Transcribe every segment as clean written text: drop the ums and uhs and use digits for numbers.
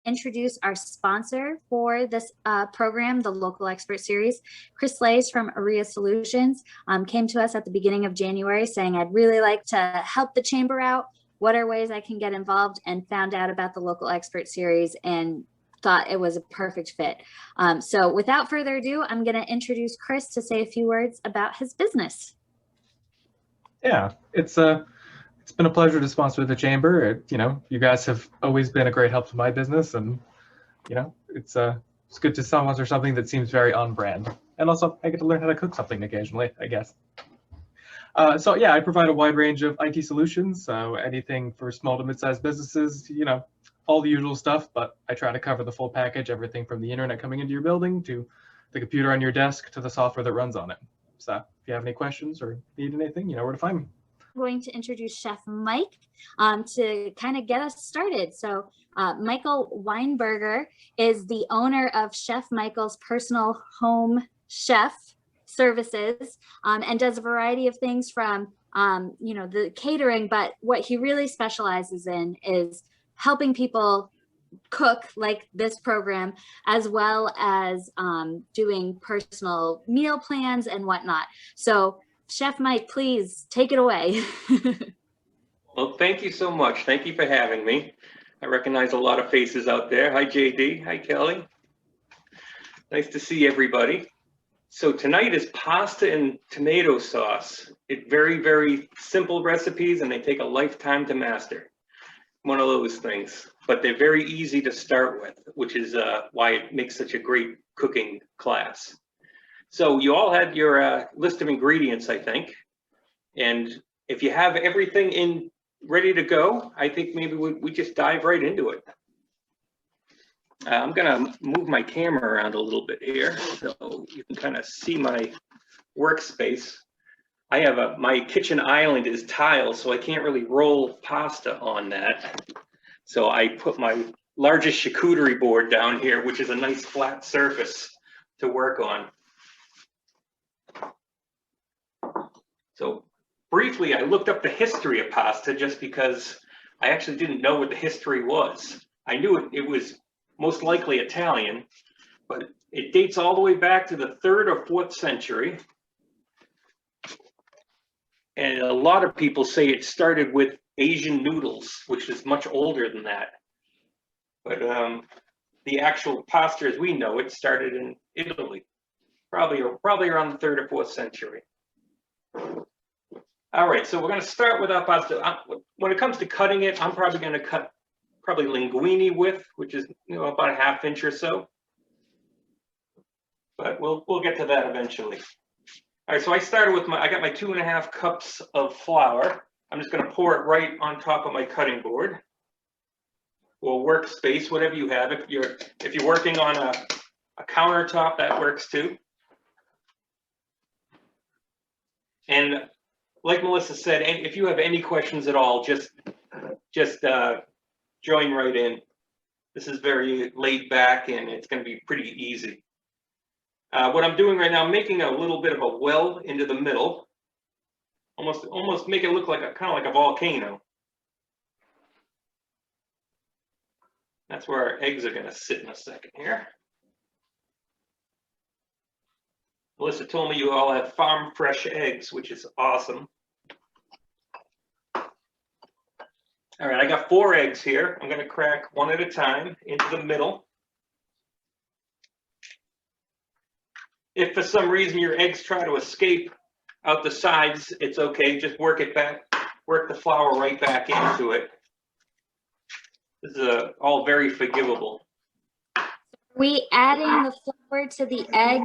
introduce our sponsor for this program, the Local Expert Series. Chris Lays from Aurea Solutions came to us at the beginning of January saying, I'd really like to help the chamber out. What are ways I can get involved? And found out about the Local Expert Series and thought it was a perfect fit. So without further ado, I'm going to introduce Chris to say a few words about his business. Yeah, it's been a pleasure to sponsor the chamber. You guys have always been a great help to my business, and it's good to sponsor something that seems very on brand. And also, I get to learn how to cook something occasionally, I guess. So yeah, I provide a wide range of IT solutions, so anything for small to mid-sized businesses, all the usual stuff, but I try to cover the full package, everything from the internet coming into your building to the computer on your desk to the software that runs on it. So if you have any questions or need anything, you know where to find me. I'm going to introduce Chef Mike to kind of get us started. So Michael Weinberger is the owner of Chef Michael's Personal Home Chef Services and does a variety of things from the catering, but what he really specializes in is helping people cook like this program, as well as doing personal meal plans and whatnot. So Chef Mike, please take it away. Well, thank you so much. Thank you for having me. I recognize a lot of faces out there. Hi, JD. Hi, Kelly. Nice to see everybody. So tonight is pasta and tomato sauce. It's very, very simple recipes, and they take a lifetime to master. One of those things, but they're very easy to start with, which is why it makes such a great cooking class. So you all had your list of ingredients, I think. And if you have everything ready to go, I think maybe we just dive right into it. I'm gonna move my camera around a little bit here so you can kind of see my workspace. I have my kitchen island is tile, so I can't really roll pasta on that. So I put my largest charcuterie board down here, which is a nice flat surface to work on. So briefly, I looked up the history of pasta just because I actually didn't know what the history was. I knew it was most likely Italian, but it dates all the way back to the 3rd or 4th century. And a lot of people say it started with Asian noodles, which is much older than that. But the actual pasta as we know it started in Italy, probably around the 3rd or 4th century. All right, so we're going to start with our pasta. When it comes to cutting it, I'm probably going to cut linguine width, which is about a 1/2 inch or so. But we'll get to that eventually. All right, so I started with I got my 2½ cups of flour. I'm just going to pour it right on top of my cutting board or workspace, whatever you have. If you're working on a countertop, that works too. And like Melissa said, if you have any questions at all, just join right in. This is very laid back and it's going to be pretty easy. What I'm doing right now, I'm making a little bit of a well into the middle, almost make it look like kind of like a volcano. That's where our eggs are going to sit in a second here. Melissa told me you all have farm fresh eggs, which is awesome. All right, I got 4 eggs here. I'm going to crack one at a time into the middle. If for some reason your eggs try to escape out the sides, it's okay. Just work the flour right back into it. This is all very forgivable. Are we adding the flour to the egg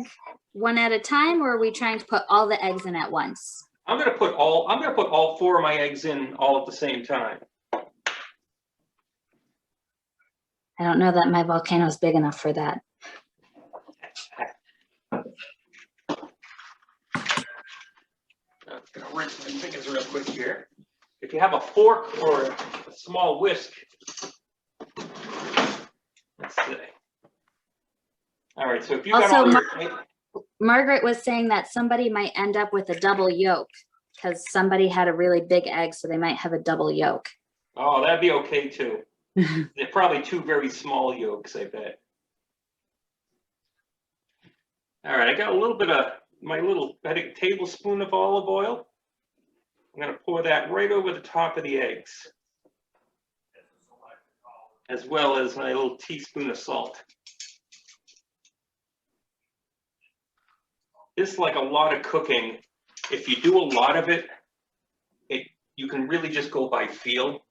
one at a time, or are we trying to put all the eggs in at once? I'm going to put all 4 of my eggs in all at the same time. I don't know that my volcano is big enough for that. I'm going to rinse my fingers real quick here. If you have a fork or a small whisk, let's see. All right, so if you got all your... Margaret was saying that somebody might end up with a double yolk because somebody had a really big egg, so they might have a double yolk. Oh, that'd be okay too. They're probably two very small yolks, I bet. All right, I got a little bit of my little, I think, tablespoon of olive oil. I'm gonna pour that right over the top of the eggs, as well as my little teaspoon of salt. This is like a lot of cooking. If you do a lot of it, you can really just go by feel.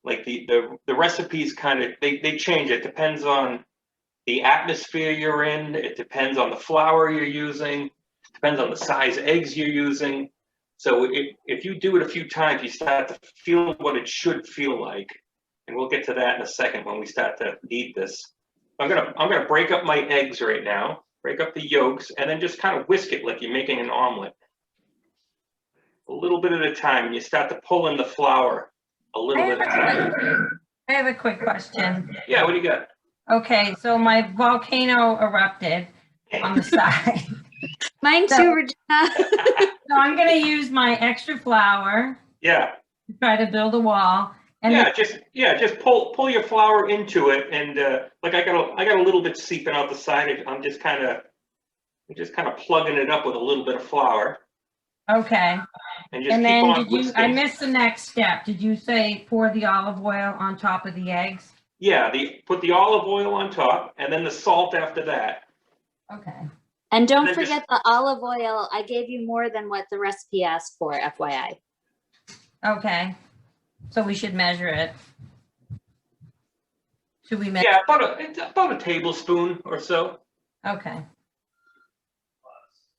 Like the recipes kind of, they change. It depends on the atmosphere you're in. It depends on the flour you're using. It depends on the size eggs you're using. So if you do it a few times, you start to feel what it should feel like. And we'll get to that in a second when we start to knead this. I'm gonna break up my eggs right now. Break up the yolks and then just kind of whisk it like you're making an omelet. A little bit at a time, and you start to pull in the flour a little bit at a time. I have a quick question. Yeah, what do you got? Okay, so my volcano erupted on the side. Mine So- too, Regina. So I'm gonna use my extra flour Yeah, to try to build a wall. And just pull your flour into it, and like I got a little bit seeping out the side. I'm just kind of plugging it up with a little bit of flour, okay. and just And keep then on I whisking. missed the next step. Did you say pour the olive oil on top of the eggs? Yeah, put the olive oil on top, and then the salt after that. Okay. And don't then forget the olive oil. I gave you more than what the recipe asked for, FYI. Okay. So we should measure it. Should we measure? Yeah, it's about a tablespoon or so. Okay.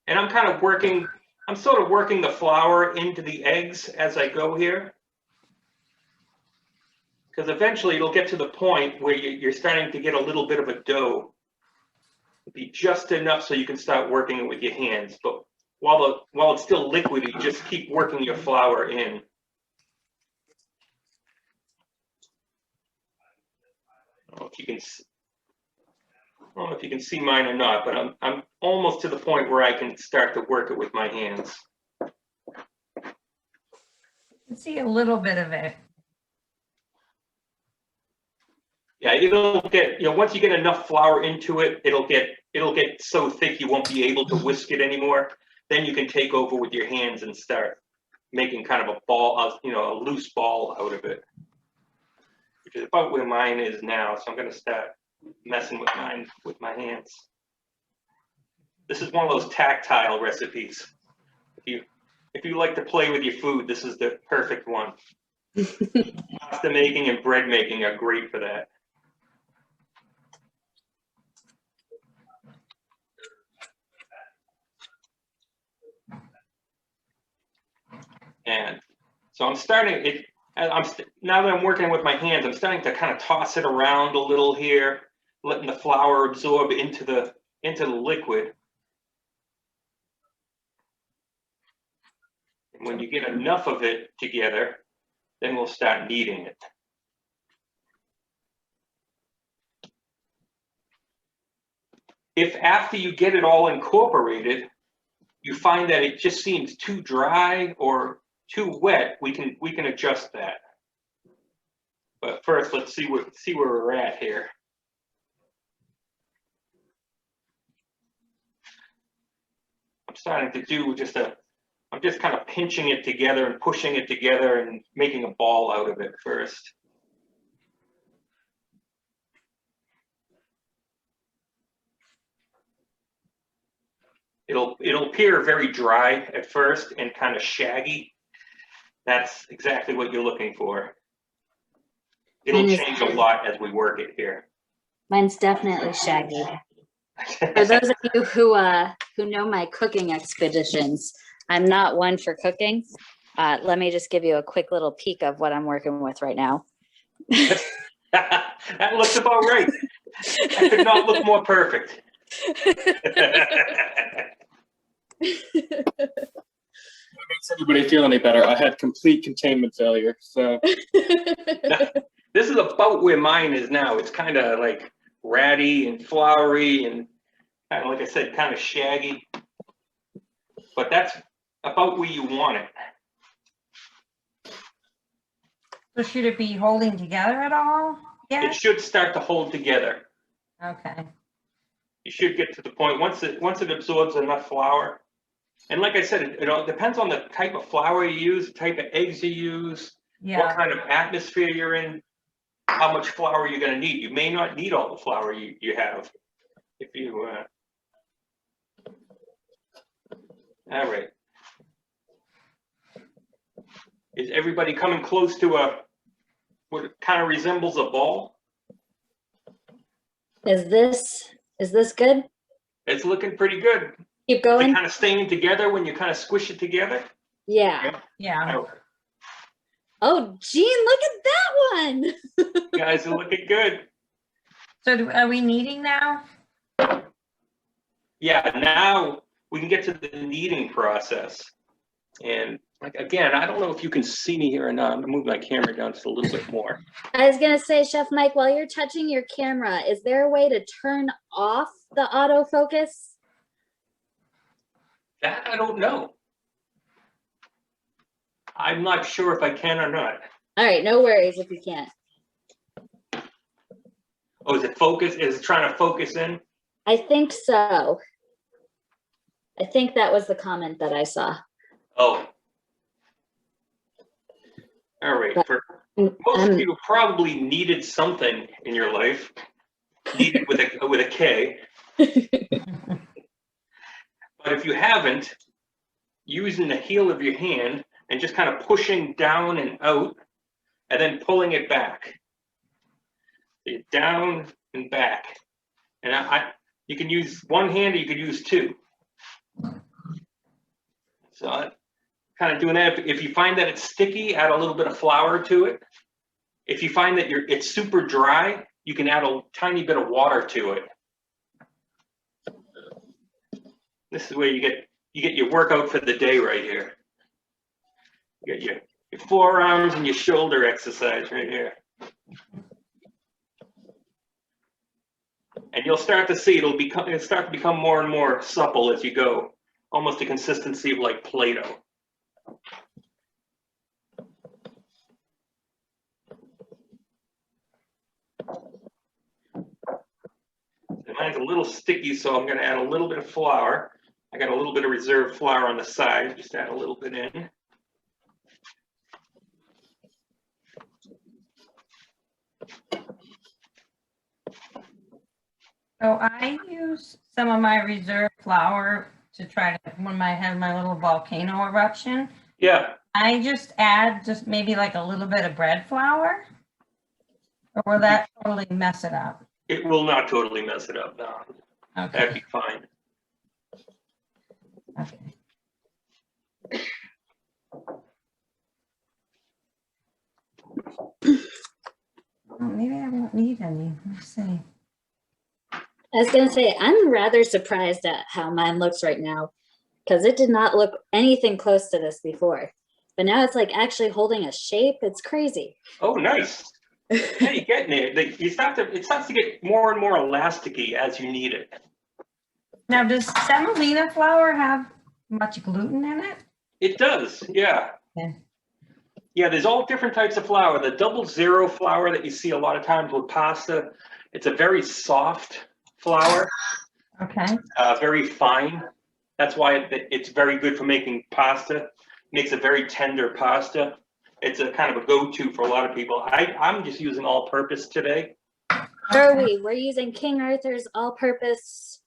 And I'm sort of working the flour into the eggs as I go here. Because eventually it'll get to the point where you're starting to get a little bit of a dough. It'll be just enough so you can start working it with your hands. But while it's still liquidy, just keep working your flour in. I don't know if you can see mine or not, but I'm almost to the point where I can start to work it with my hands. I can see a little bit of it. Yeah, it'll get, once you get enough flour into it, it'll get so thick you won't be able to whisk it anymore. Then you can take over with your hands and start making kind of a ball, a loose ball out of it, which is about where mine is now. So I'm going to start messing with mine with my hands. This is one of those tactile recipes. If you like to play with your food, this is the perfect one. Pasta making and bread making are great for that. And so I'm starting it. Now that I'm working with my hands, I'm starting to kind of toss it around a little here, letting the flour absorb into the liquid. And when you get enough of it together, then we'll start kneading it. If after you get it all incorporated, you find that it just seems too dry or too wet, we can adjust that. But first, let's see where we're at here. I'm starting to do I'm just kind of pinching it together and pushing it together and making a ball out of it first. It'll appear very dry at first and kind of shaggy. That's exactly what you're looking for. It'll change a lot as we work it here. Mine's definitely shaggy. For those of you who know my cooking expeditions, I'm not one for cooking. Let me just give you a quick little peek of what I'm working with right now. That looks about right. That could not look more perfect. It makes everybody feel any better. I had complete containment failure, so This is about where mine is now. It's kind of like ratty and floury and kind of, like I said, kind of shaggy. But that's about where you want it. So should it be holding together at all? It Yeah, should start to hold together. okay. You should get to the point, once it absorbs enough flour. And like I said, it all depends on the type of flour you use, the type of eggs you use, what Yeah, kind of atmosphere you're in, how much flour you're gonna need. You may not need all the flour you have. If you, all right. Is everybody coming close to what kind of resembles a ball? Is this good? It's looking pretty good. Keep Is it going? kind of staying together when you kind of squish it together? Yeah. yeah. Oh, Gene, look at that one. You guys are looking good. So are we kneading now? Yeah, now we can get to the kneading process. And like, again, I don't know if you can see me here or not. I'm gonna move my camera down just a little bit more. I was gonna say, Chef Mike, while you're touching your camera, is there a way to turn off the autofocus? That I don't know. I'm not sure if I can or not. All right, no worries if you can't. Oh, is it focus? Is it trying to focus in? I think so. I think that was the comment that I saw. Oh. All right. For most Um, of you probably needed something in your life. Needed with a K. But if you haven't, using the heel of your hand and just kind of pushing down and out and then pulling it back. So you're down and back. And you can use one hand or you could use two. So I'm kind of doing that. If you find that it's sticky, add a little bit of flour to it. If you find that it's super dry, you can add a tiny bit of water to it. This is where you get your workout for the day right here. You get your forearms and your shoulder exercise right here. And you'll start to see it'll start to become more and more supple as you go, almost the consistency of like Play-Doh. Mine's a little sticky, so I'm going to add a little bit of flour. I got a little bit of reserve flour on the side. Just add a little bit in. So I use some of my reserve flour to try to, when I have my little volcano eruption, Yeah, I just add maybe like a little bit of bread flour. Or will that totally mess it up? it will not totally mess it up. No, that'd Okay, be fine. okay. Oh, maybe I won't need any. Let's see. I was gonna say, I'm rather surprised at how mine looks right now, because it did not look anything close to this before. But now it's like actually holding a shape. It's crazy. Oh, nice. Yeah, you're getting it. It starts to get more and more elasticy as you need it. Now, does semolina flour have much gluten in it? It does, yeah. Okay. Yeah, there's all different types of flour. The 00 flour that you see a lot of times with pasta, it's a very soft flour, Okay. very fine. That's why it's very good for making pasta. Makes a very tender pasta. It's a kind of a go-to for a lot of people. I'm just using all-purpose today. Where are we? We're using King Arthur's all-purpose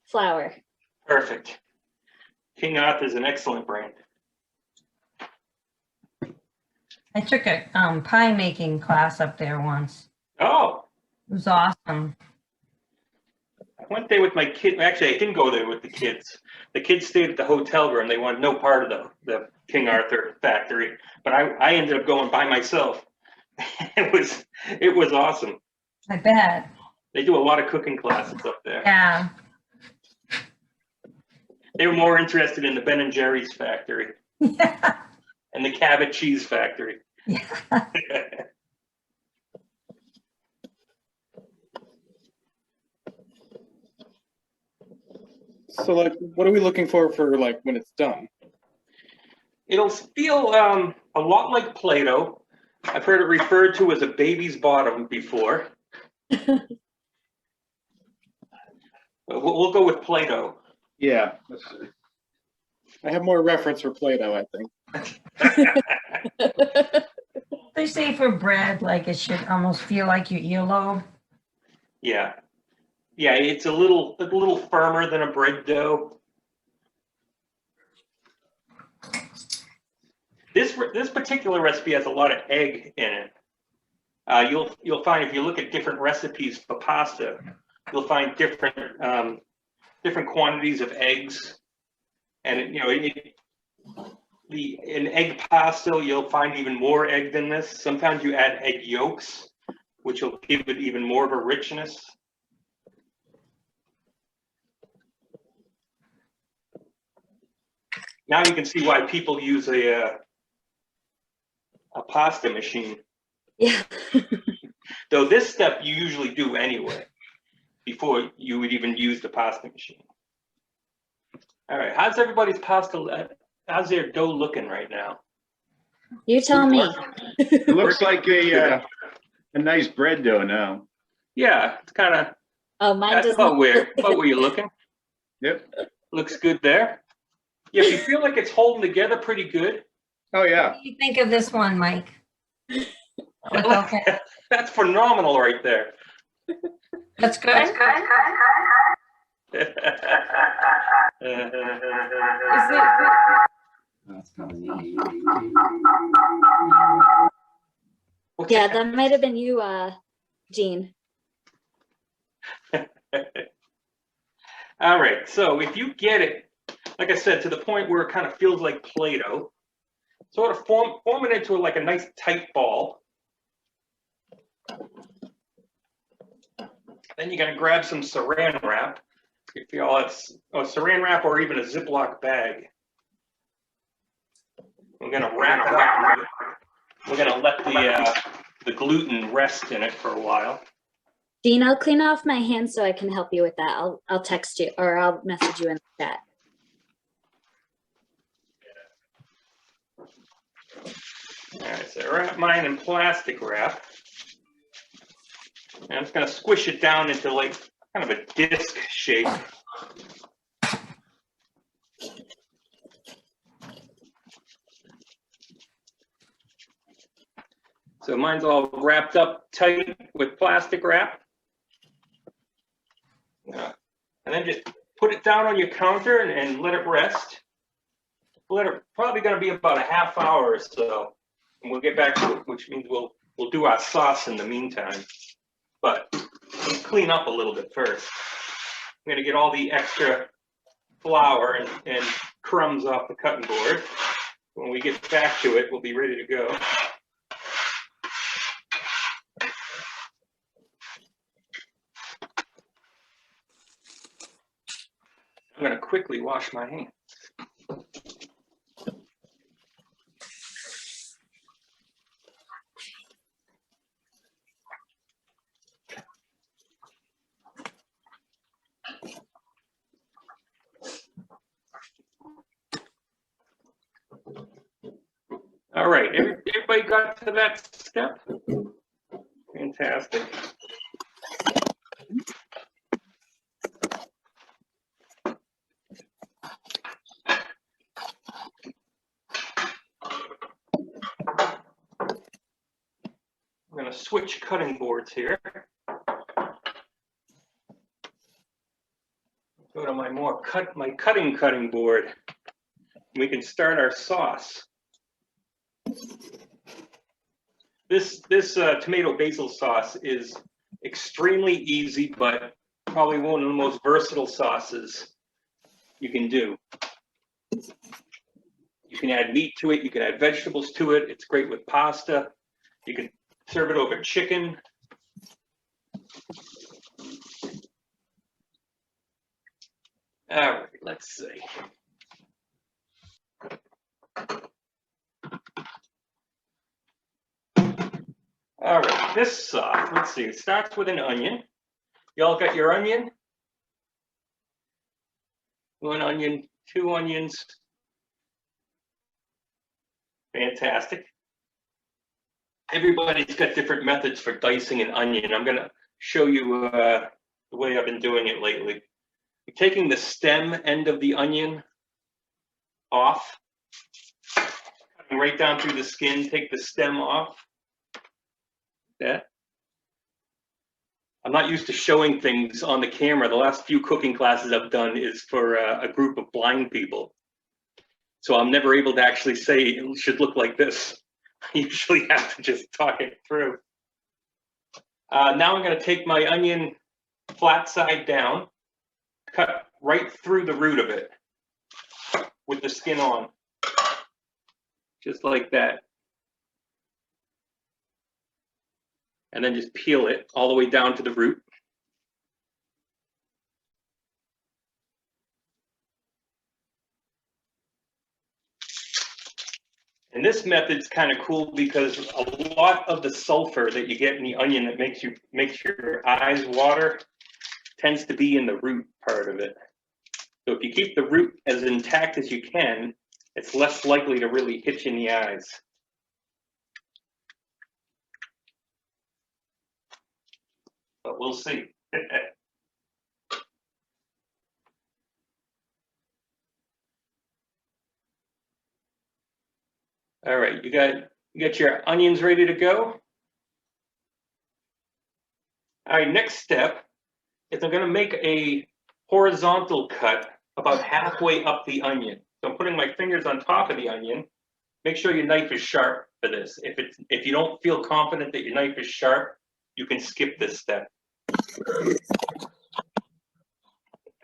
flour. Perfect. King Arthur's an excellent brand. I took a pie making class up there once. Oh, It was awesome. I went there with my kid. Actually, I didn't go there with the kids. The kids stayed at the hotel room. They wanted no part of the King Arthur factory. But I ended up going by myself. It was awesome. I bet. They do a lot of cooking classes up there. Yeah. They were more interested in the Ben and Jerry's factory Yeah. and the Cabot cheese factory. Yeah. So, like, what are we looking for like when it's done? It'll feel a lot like Play-Doh. I've heard it referred to as a baby's bottom before. We'll go with Play-Doh. Yeah. I have more reference for Play-Doh, I think. They say for bread, like it should almost feel like your earlobe. Yeah. Yeah, it's a little firmer than a bread dough. This particular recipe has a lot of egg in it. You'll find if you look at different recipes for pasta, you'll find different quantities of eggs, and in egg pasta you'll find even more egg than this. Sometimes you add egg yolks, which will give it even more of a richness. Now you can see why people use a pasta machine. Yeah. Though this step you usually do anyway, before you would even use the pasta machine. All right, how's everybody's how's their dough looking right now? You tell me. It looks like a nice bread dough now. Yeah, it's kind of, Oh, mine that's does about not. where you're looking. Yep. Looks good there. Yeah, if you feel like it's holding together pretty good. Oh, yeah. What do you think of this one, Mike? Okay. That's phenomenal right there. That's good. Yeah, that might have been you, Jean. All right, so if you get it, like I said, to the point where it kind of feels like Play-Doh, sort of form it into like a nice tight ball. Then you're gonna grab some saran wrap. If you all have saran wrap or even a Ziploc bag. We're gonna wrap it up. We're gonna let the gluten rest in it for a while. Jean, I'll clean off my hands so I can help you with that. I'll text you or I'll message you in the chat. All right, so I wrap mine in plastic wrap. And I'm just gonna squish it down into like kind of a disc shape. So mine's all wrapped up tight with plastic wrap. And then just put it down on your counter and let it rest. Probably gonna be about a half hour or so. And we'll get back to it, which means we'll do our sauce in the meantime. But let's clean up a little bit first. I'm gonna get all the extra flour and crumbs off the cutting board. When we get back to it, we'll be ready to go. I'm gonna quickly wash my hands. All right, everybody got to that step? Fantastic. I'm going to switch cutting boards here. Go to my cutting board. We can start our sauce. This tomato basil sauce is extremely easy, but probably one of the most versatile sauces you can do. You can add meat to it. You can add vegetables to it. It's great with pasta. You can serve it over chicken. All right, let's see. All right, this sauce, let's see, it starts with an onion. Y'all got your onion? 1 onion, 2 onions. Fantastic. everybody's got different methods for dicing an onion. I'm gonna show you the way I've been doing it lately. I'm taking the stem end of the onion off, cutting right down through the skin, take the stem off. That. I'm not used to showing things on the camera. The last few cooking classes I've done is for a group of blind people. So I'm never able to actually say it should look like this. I usually have to just talk it through. Now I'm going to take my onion flat side down, cut right through the root of it with the skin on, just like that. And then just peel it all the way down to the root. And this method's kind of cool because a lot of the sulfur that you get in the onion that makes your eyes water tends to be in the root part of it. So if you keep the root as intact as you can, it's less likely to really hit you in the eyes. But we'll see. All right, you got your onions ready to go? All right, next step is I'm gonna make a horizontal cut about halfway up the onion. So I'm putting my fingers on top of the onion. Make sure your knife is sharp for this. If you don't feel confident that your knife is sharp, you can skip this step.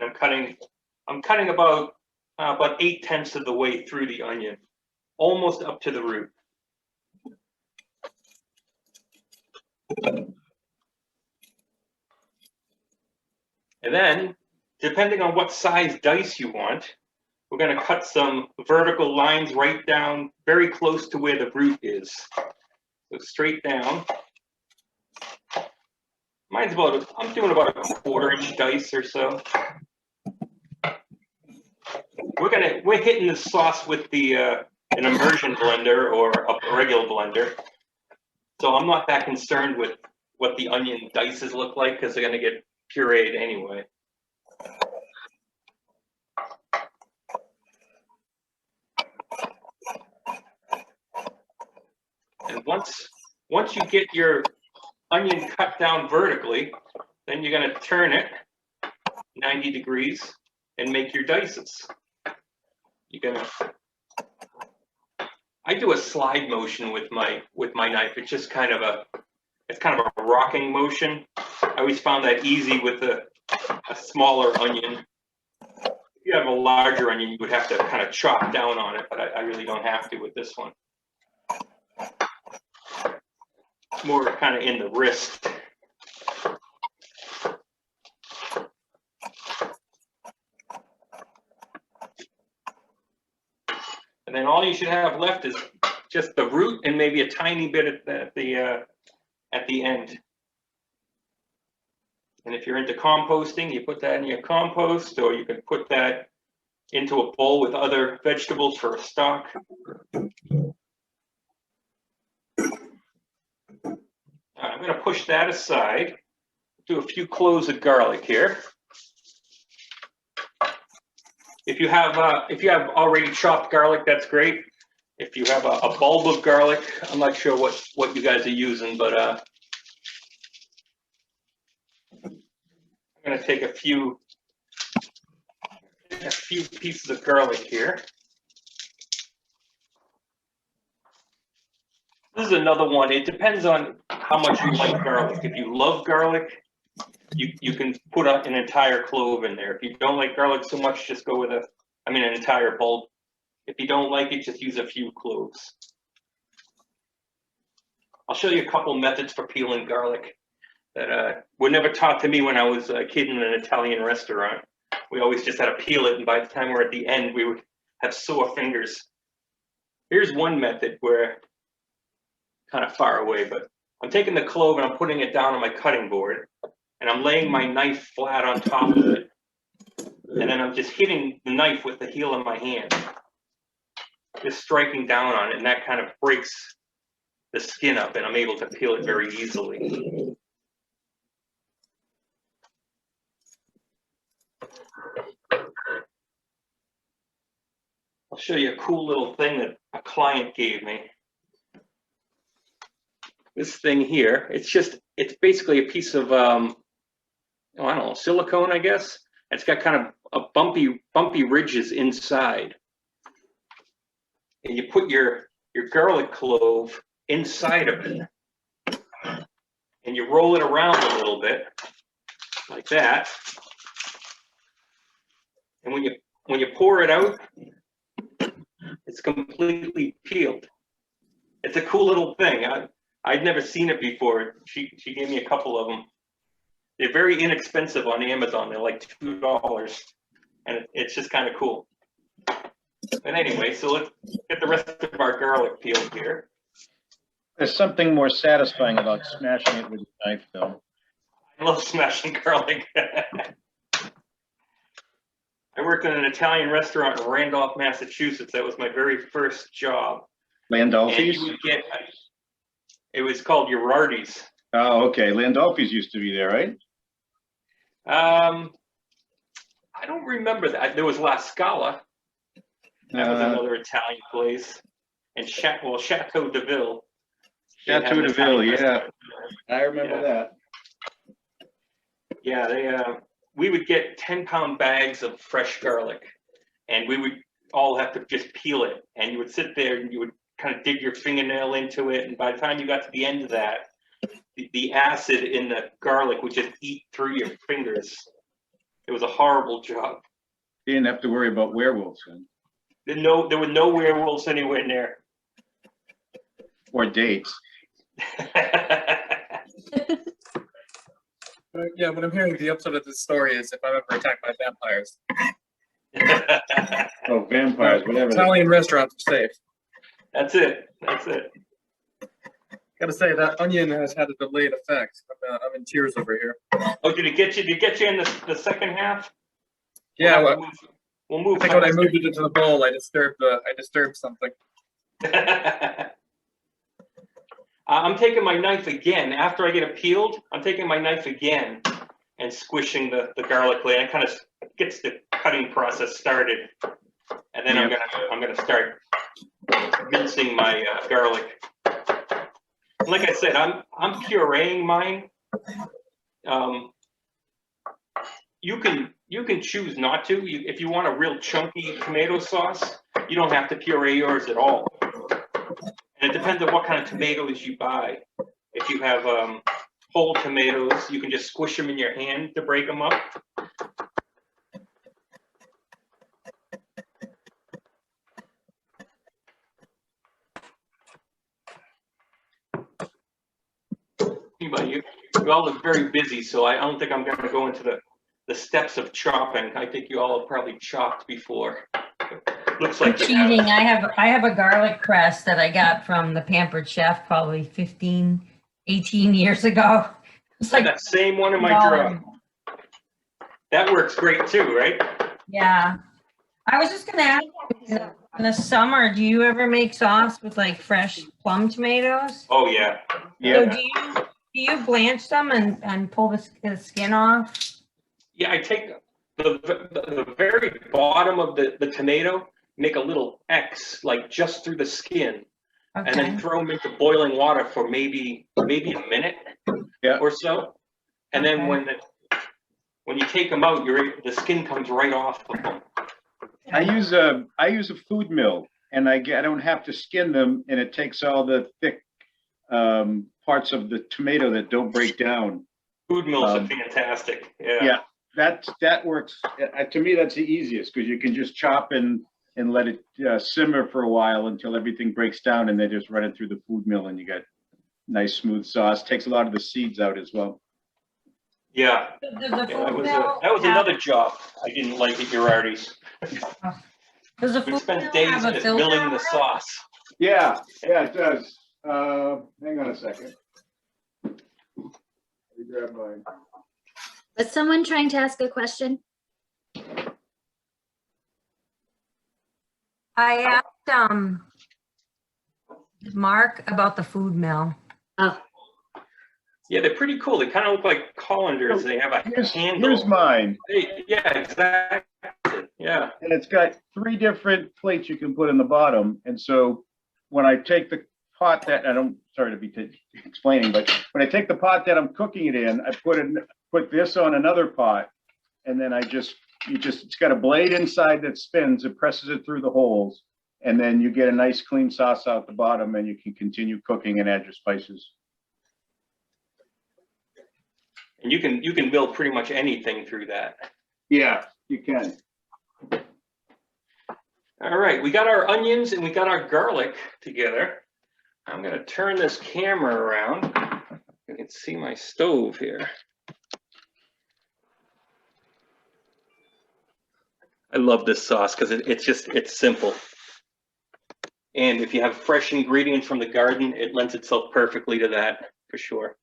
I'm cutting about 8/10 of the way through the onion, almost up to the root. And then, depending on what size dice you want, we're going to cut some vertical lines right down very close to where the root is. So straight down. Mine's I'm doing about a 1/4-inch dice or so. We're hitting the sauce with an immersion blender or a regular blender. So I'm not that concerned with what the onion dices look like because they're gonna get pureed anyway. And once you get your onion cut down vertically, then you're gonna turn it 90 degrees and make your dices. I do a slide motion with my knife. It's just kind of a rocking motion. I always found that easy with a smaller onion. If you have a larger onion, you would have to kind of chop down on it, but I really don't have to with this one. It's more kind of in the wrist. And then all you should have left is just the root and maybe a tiny bit at the end. And if you're into composting, you put that in your compost, or you can put that into a bowl with other vegetables for a stock. I'm going to push that aside. Do a few cloves of garlic here. If you have already chopped garlic, that's great. If you have a bulb of garlic, I'm not sure what you guys are using, but I'm going to take a few pieces of garlic here. This is another one. It depends on how much you like garlic. If you love garlic, you can put an entire clove in there. If you don't like garlic so much, just go with an entire bulb. If you don't like it, just use a few cloves. I'll show you a couple methods for peeling garlic that were never taught to me when I was a kid in an Italian restaurant. We always just had to peel it, and by the time we're at the end, we would have sore fingers. Here's one method where, kind of far away, but I'm taking the clove and I'm putting it down on my cutting board, and I'm laying my knife flat on top of it, and then I'm just hitting the knife with the heel of my hand, just striking down on it, and that kind of breaks the skin up, and I'm able to peel it very easily. I'll show you a cool little thing that a client gave me. This thing here, it's basically a piece of, oh, I don't know, silicone, I guess. It's got kind of a bumpy ridges inside. And you put your garlic clove inside of it. And you roll it around a little bit, like that. And when you pour it out, it's completely peeled. It's a cool little thing. I'd never seen it before. She gave me a couple of them. They're very inexpensive on Amazon. They're like $2, and it's just kind of cool. But anyway, so let's get the rest of our garlic peeled here. There's something more satisfying about smashing it with a knife, though. I love smashing garlic. I worked in an Italian restaurant in Randolph, Massachusetts. That was my very first job. And Landolfi's? you would get, it was called Girardi's. Oh, okay. Landolfi's used to be there, right? I don't remember that. There was La Scala. That was another Italian place. And Chateau de Ville. Chateau de Ville, yeah. I remember that. Yeah, we would get 10-pound bags of fresh garlic, and we would all have to just peel it. And you would sit there and you would kind of dig your fingernail into it. And by the time you got to the end of that, the acid in the garlic would just eat through your fingers. It was a horrible job. You didn't have to worry about werewolves then. There were no werewolves anywhere near. Or dates. Yeah, what I'm hearing the upside of this story is if I'm ever attacked by vampires, Oh, vampires, whatever. Italian restaurants are safe. That's it. That's it. Gotta say that onion has had a delayed effect. I'm in tears over here. Oh, did it get you? Did it get you in the second half? Yeah, We'll move. I think when I moved it into the bowl, I disturbed something. I'm taking my knife again. After I get it peeled, I'm taking my knife again and squishing the garlic blade. It kind of gets the cutting process started. And then I'm gonna start mincing my garlic. Like I said, I'm pureeing mine. You can choose not to. If you want a real chunky tomato sauce, you don't have to puree yours at all. And it depends on what kind of tomatoes you buy. If you have whole tomatoes, you can just squish them in your hand to break them up. You all look very busy, so I don't think I'm going to go into the steps of chopping. I think you all have probably chopped before. Looks like you have. Cheating. I have a garlic press that I got from the Pampered Chef probably 15, 18 years ago. It's like that same one in my $1. drawer. That works great too, right? Yeah. I was just gonna ask you, in the summer, do you ever make sauce with like fresh plum tomatoes? Oh yeah. So do you blanch them and pull the skin off? Yeah, I take the very bottom of the tomato, make a little X, like just through the skin, and then Okay. throw them into boiling water for maybe a minute or so. And then Okay. when you take them out, the skin comes right off of them. I use a food mill, and I don't have to skin them, and it takes all the thick parts of the tomato that don't break down. Food mills are fantastic. Yeah, that works. To me, that's the easiest because you can just chop and let it simmer for a while until everything breaks down, and then just run it through the food mill, and you got nice smooth sauce. Takes a lot of the seeds out as well. Yeah. Does the Yeah, food that was mill another job I didn't like at Girardi's. Does the We food spent mill days have a just filter milling on the it? sauce. Yeah, it does. Hang on a second. Let me grab mine. Was someone trying to ask a question? I asked Mark about the food mill. Oh, Yeah, they're pretty cool. They kind of look like colanders. They have a Here's handle. mine, Yeah, exactly. Yeah. and it's got 3 different plates you can put in the bottom. And so when I take the pot that, sorry to be explaining, but when I take the pot that I'm cooking it in, I put this on another pot, and then it's got a blade inside that spins, it presses it through the holes, and then you get a nice clean sauce out the bottom, and you can continue cooking and add your spices. And you can build pretty much anything through that. Yeah, you can. All right, we got our onions and we got our garlic together. I'm gonna turn this camera around. You can see my stove here. I love this sauce because it's simple. And if you have fresh ingredients from the garden, it lends itself perfectly to that, for sure.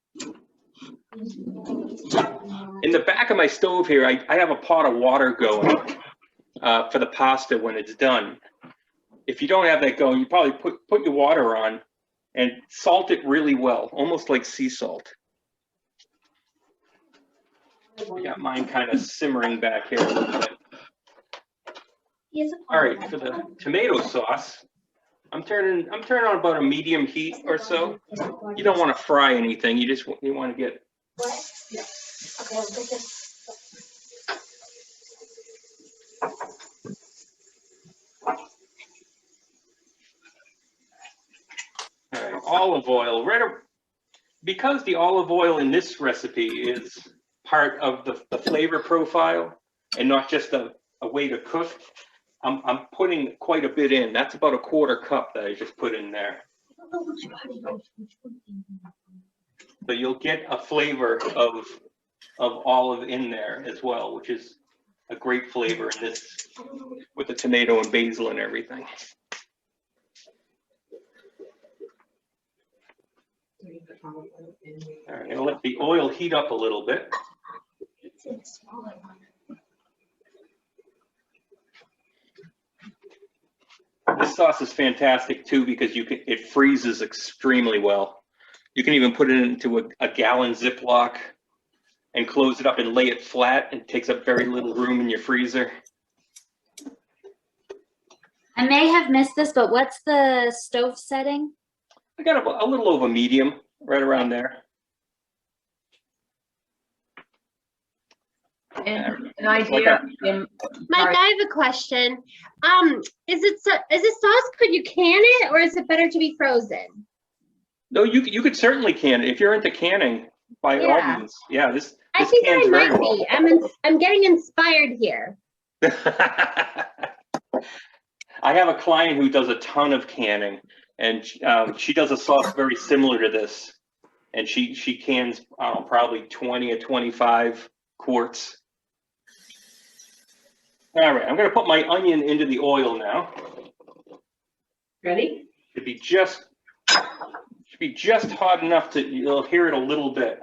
In the back of my stove here, I have a pot of water going for the pasta when it's done. If you don't have that going, you probably put your water on and salt it really well, almost like sea salt. I got mine kind of simmering back here a little bit. All right, for the tomato sauce, I'm turning on about a medium heat or so. You don't want to fry anything. You want to get. All right, olive oil. Because the olive oil in this recipe is part of the flavor profile and not just a way to cook, I'm putting quite a bit in. That's about a 1/4 cup that I just put in there. So you'll get a flavor of olive in there as well, which is a great flavor in this with the tomato and basil and everything. All right, I'm gonna let the oil heat up a little bit. This sauce is fantastic too because it freezes extremely well. You can even put it into a gallon Ziploc and close it up and lay it flat. It takes up very little room in your freezer. I may have missed this, but what's the stove setting? I got a little over medium, right around there. And an idea. Mike, I have a question. Is it sauce? Could you can it, or is it better to be frozen? No, you could certainly can it if you're into canning. By all means, yeah. This I think cans I very might well. be. I'm getting inspired here. I have a client who does a ton of canning, and she does a sauce very similar to this, and she cans probably 20 or 25 quarts. All right, I'm going to put my onion into the oil now. Ready? Should be just hot enough to you'll hear it a little bit.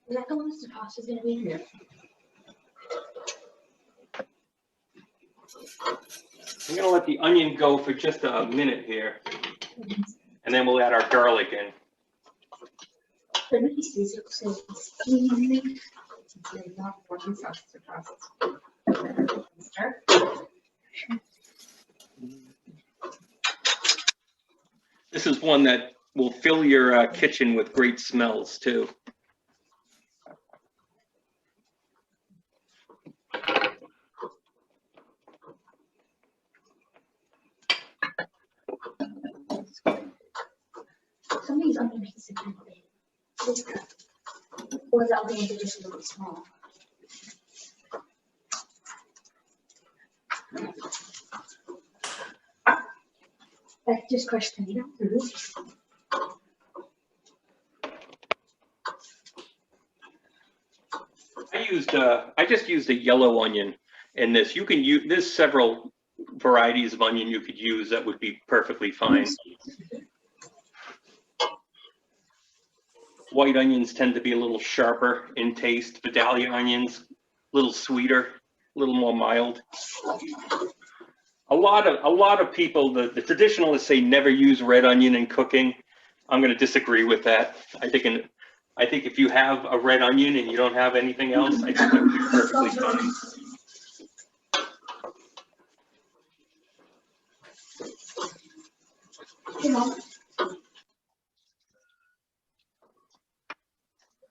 Is that the one the pasta's gonna be in there? I'm going to let the onion go for just a minute here, and then we'll add our garlic in. This is one that will fill your kitchen with great smells too. Some of these onion pieces are kind of big. Or the other ones are just really small. Like just crushed tomato. I just used a yellow onion in this. You can use there's several varieties of onion you could use that would be perfectly fine. White onions tend to be a little sharper in taste. Vidalia onions, a little sweeter, a little more mild. a lot of people, the traditionalists say never use red onion in cooking. I'm going to disagree with that. I think if you have a red onion and you don't have anything else, I think that would be perfectly fine.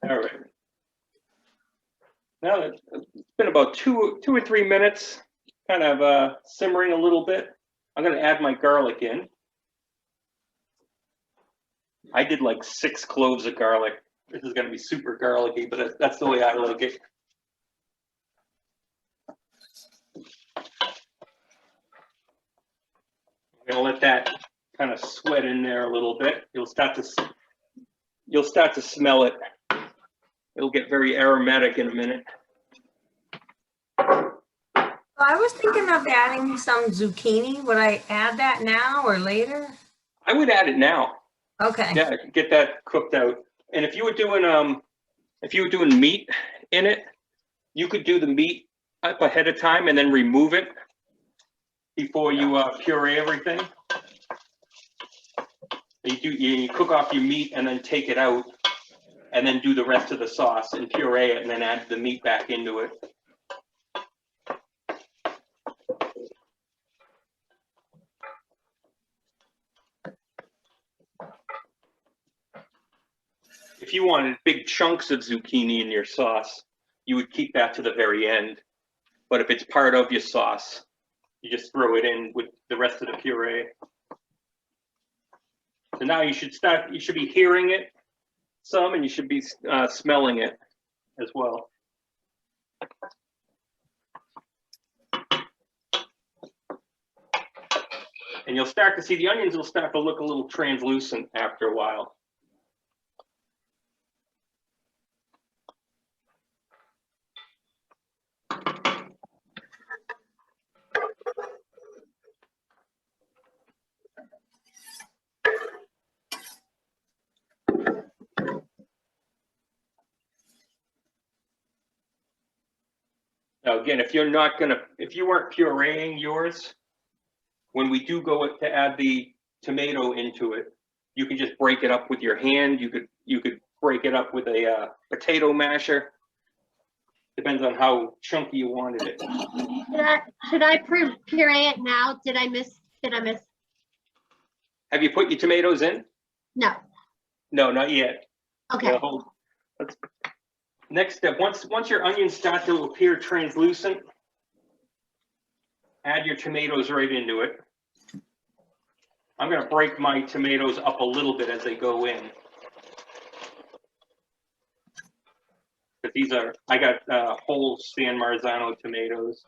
All right. Now it's been about two or 3 minutes, kind of simmering a little bit. I'm going to add my garlic in. I did like 6 cloves of garlic. This is going to be super garlicky, but that's the way I like it. I'm going to let that kind of sweat in there a little bit. You'll start to smell it. It'll get very aromatic in a minute. I was thinking of adding some zucchini. Would I add that now or later? I would add it now. Okay. Yeah, get that cooked out. And if you were doing meat in it, you could do the meat up ahead of time and then remove it before you puree everything. You cook off your meat and then take it out, and then do the rest of the sauce and puree it, and then add the meat back into it. If you wanted big chunks of zucchini in your sauce, you would keep that to the very end. But if it's part of your sauce, you just throw it in with the rest of the puree. So now you should be hearing it some, and you should be smelling it as well. And you'll start to see the onions will start to look a little translucent after a while. Now, again, if you weren't pureeing yours, when we do go to add the tomato into it, you can just break it up with your hand. You could break it up with a potato masher. Depends on how chunky you wanted it. Should I puree it now? Did I miss? Have you put your tomatoes in? No. No, not yet. Okay. Yeah, next step, once your onions start to appear translucent, add your tomatoes right into it. I'm going to break my tomatoes up a little bit as they go in. But I got whole San Marzano tomatoes,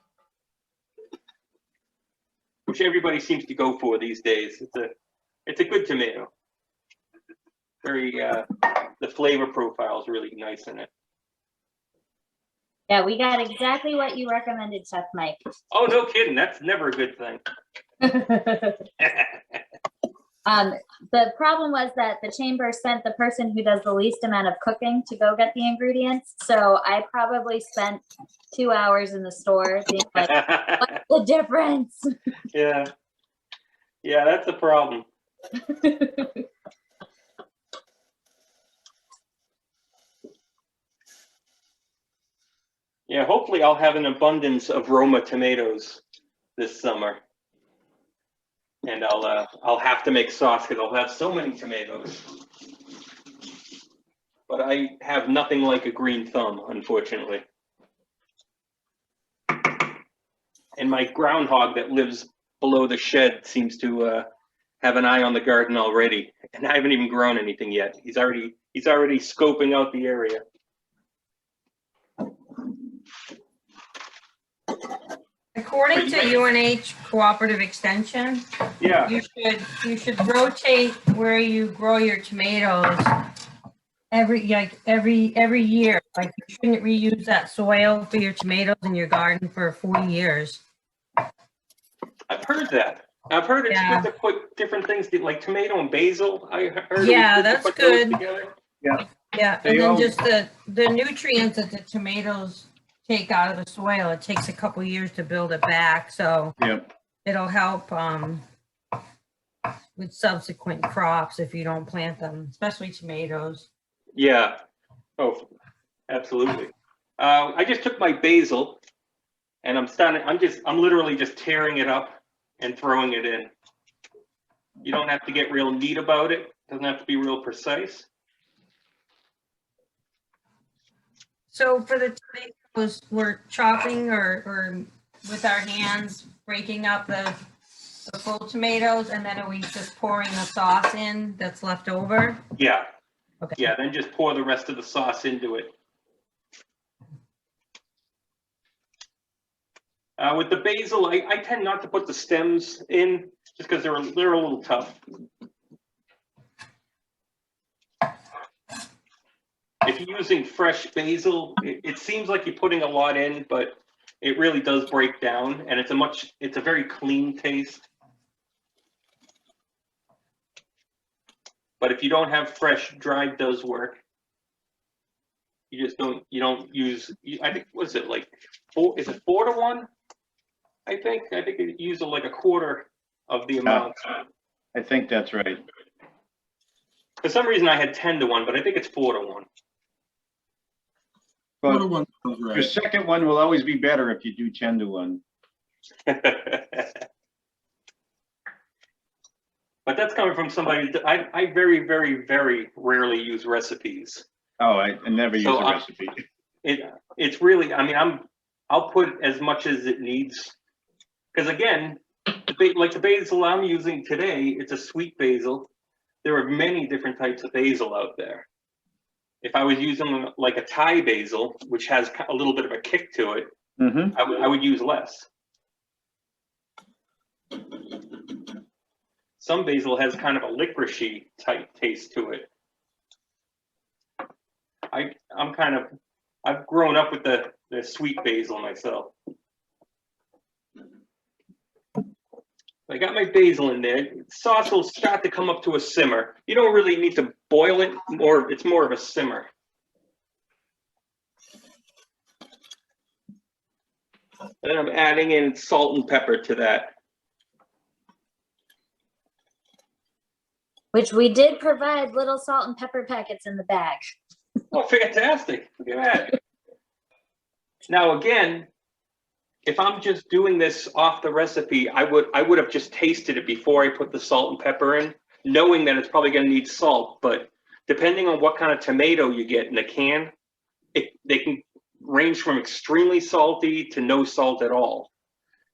which everybody seems to go for these days. It's a good tomato. The flavor profile is really nice in it. Yeah, we got exactly what you recommended, Chef Mike. Oh, no kidding. That's never a good thing. The problem was that the chamber sent the person who does the least amount of cooking to go get the ingredients. So I probably spent 2 hours in the store being like, what's the difference? Yeah. Yeah, that's a problem. Yeah, hopefully I'll have an abundance of Roma tomatoes this summer. And I'll have to make sauce because I'll have so many tomatoes. But I have nothing like a green thumb, unfortunately. And my groundhog that lives below the shed seems to have an eye on the garden already. And I haven't even grown anything yet. He's already scoping out the area. According to UNH Cooperative Extension, Yeah. you should rotate where you grow your tomatoes every year. Like, you shouldn't reuse that soil for your tomatoes in your garden for 40 years. I've heard that. I've heard it's good to put different things like tomato and basil. I heard that's good. Yeah. Yeah, and then just the nutrients that the tomatoes take out of the soil, it takes a couple years to build it back. So Yep. it'll help with subsequent crops if you don't plant them, especially tomatoes. Yeah. Oh, absolutely. I just took my basil and I'm literally just tearing it up and throwing it in. You don't have to get real neat about it. Doesn't have to be real precise. So for the tomatoes, we're chopping or with our hands, breaking up the full tomatoes, and then are we just pouring the sauce in that's left over? Yeah. Okay. Yeah, then just pour the rest of the sauce into it. With the basil, I tend not to put the stems in just because they're a little tough. If you're using fresh basil, it seems like you're putting a lot in, but it really does break down, and it's a very clean taste. But if you don't have fresh, dried does work. You don't use, I think, what is it, like is it 4 to 1? I think you use like a quarter of the amount. I think that's right. For some reason I had 10 to 1, but I think it's 4 to 1. But your second one will always be better if you do 10 to 1. But that's coming from somebody that I very, very, very rarely use recipes. Oh, I never use a recipe. It's really, I mean, I'll put as much as it needs. Because again, like the basil I'm using today, it's a sweet basil. There are many different types of basil out there. If I was using like a Thai basil, which has a little bit of a kick to it, I would use less. Some basil has kind of a licoricey type taste to it. I've grown up with the sweet basil myself. I got my basil in there. Sauce will start to come up to a simmer. You don't really need to boil it, or it's more of a simmer. And then I'm adding in salt and pepper to that. Which we did provide little salt and pepper packets in the bag. Oh, fantastic. Look at that. Now, again, if I'm just doing this off the recipe, I would have just tasted it before I put the salt and pepper in, knowing that it's probably going to need salt. But depending on what kind of tomato you get in a can, they can range from extremely salty to no salt at all.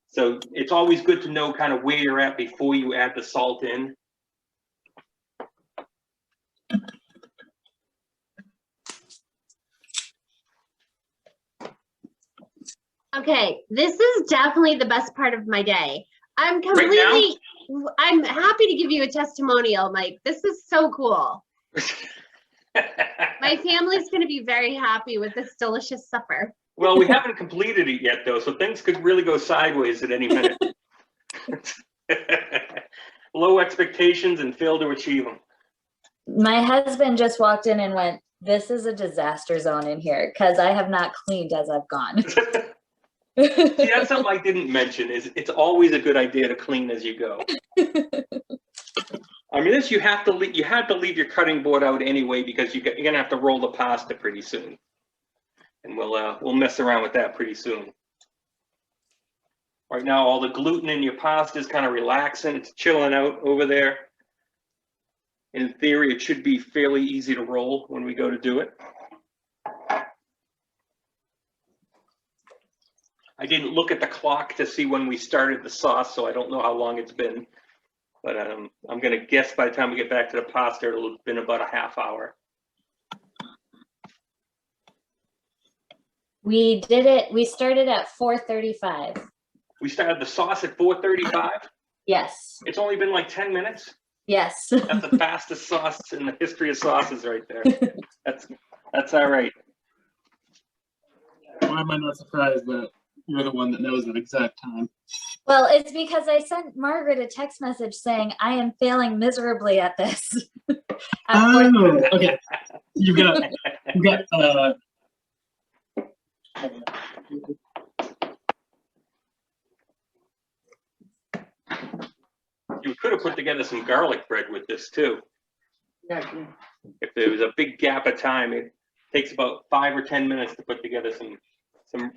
So it's always good to know kind of where you're at before you add the salt in. Okay, this is definitely the best part of my day. I'm happy to give you a testimonial, Mike. This is so cool. My family's going to be very happy with this delicious supper. Well, we haven't completed it yet, though, so things could really go sideways at any minute. Low expectations and fail to achieve them. My husband just walked in and went, "This is a disaster zone in here," because I have not cleaned as I've gone. See, that's something I didn't mention, is it's always a good idea to clean as you go. I mean, you have to leave your cutting board out anyway, because you're gonna have to roll the pasta pretty soon, and we'll mess around with that pretty soon. Right now, all the gluten in your pasta is kind of relaxing; it's chilling out over there. In theory, it should be fairly easy to roll when we go to do it. I didn't look at the clock to see when we started the sauce, so I don't know how long it's been. But I'm going to guess by the time we get back to the pasta, it'll have been about a half hour. We started at 4:35. We started the sauce at 4:35? Yes. It's only been like 10 minutes? Yes. That's the fastest sauce in the history of sauces right there. That's all right. Why am I not surprised that you're the one that knows that exact time? Well, it's because I sent Margaret a text message saying I am failing miserably at this. Oh, okay. You got You could have put together some garlic bread with this too. Yeah. If there was a big gap of time, it takes about 5 or 10 minutes to put together some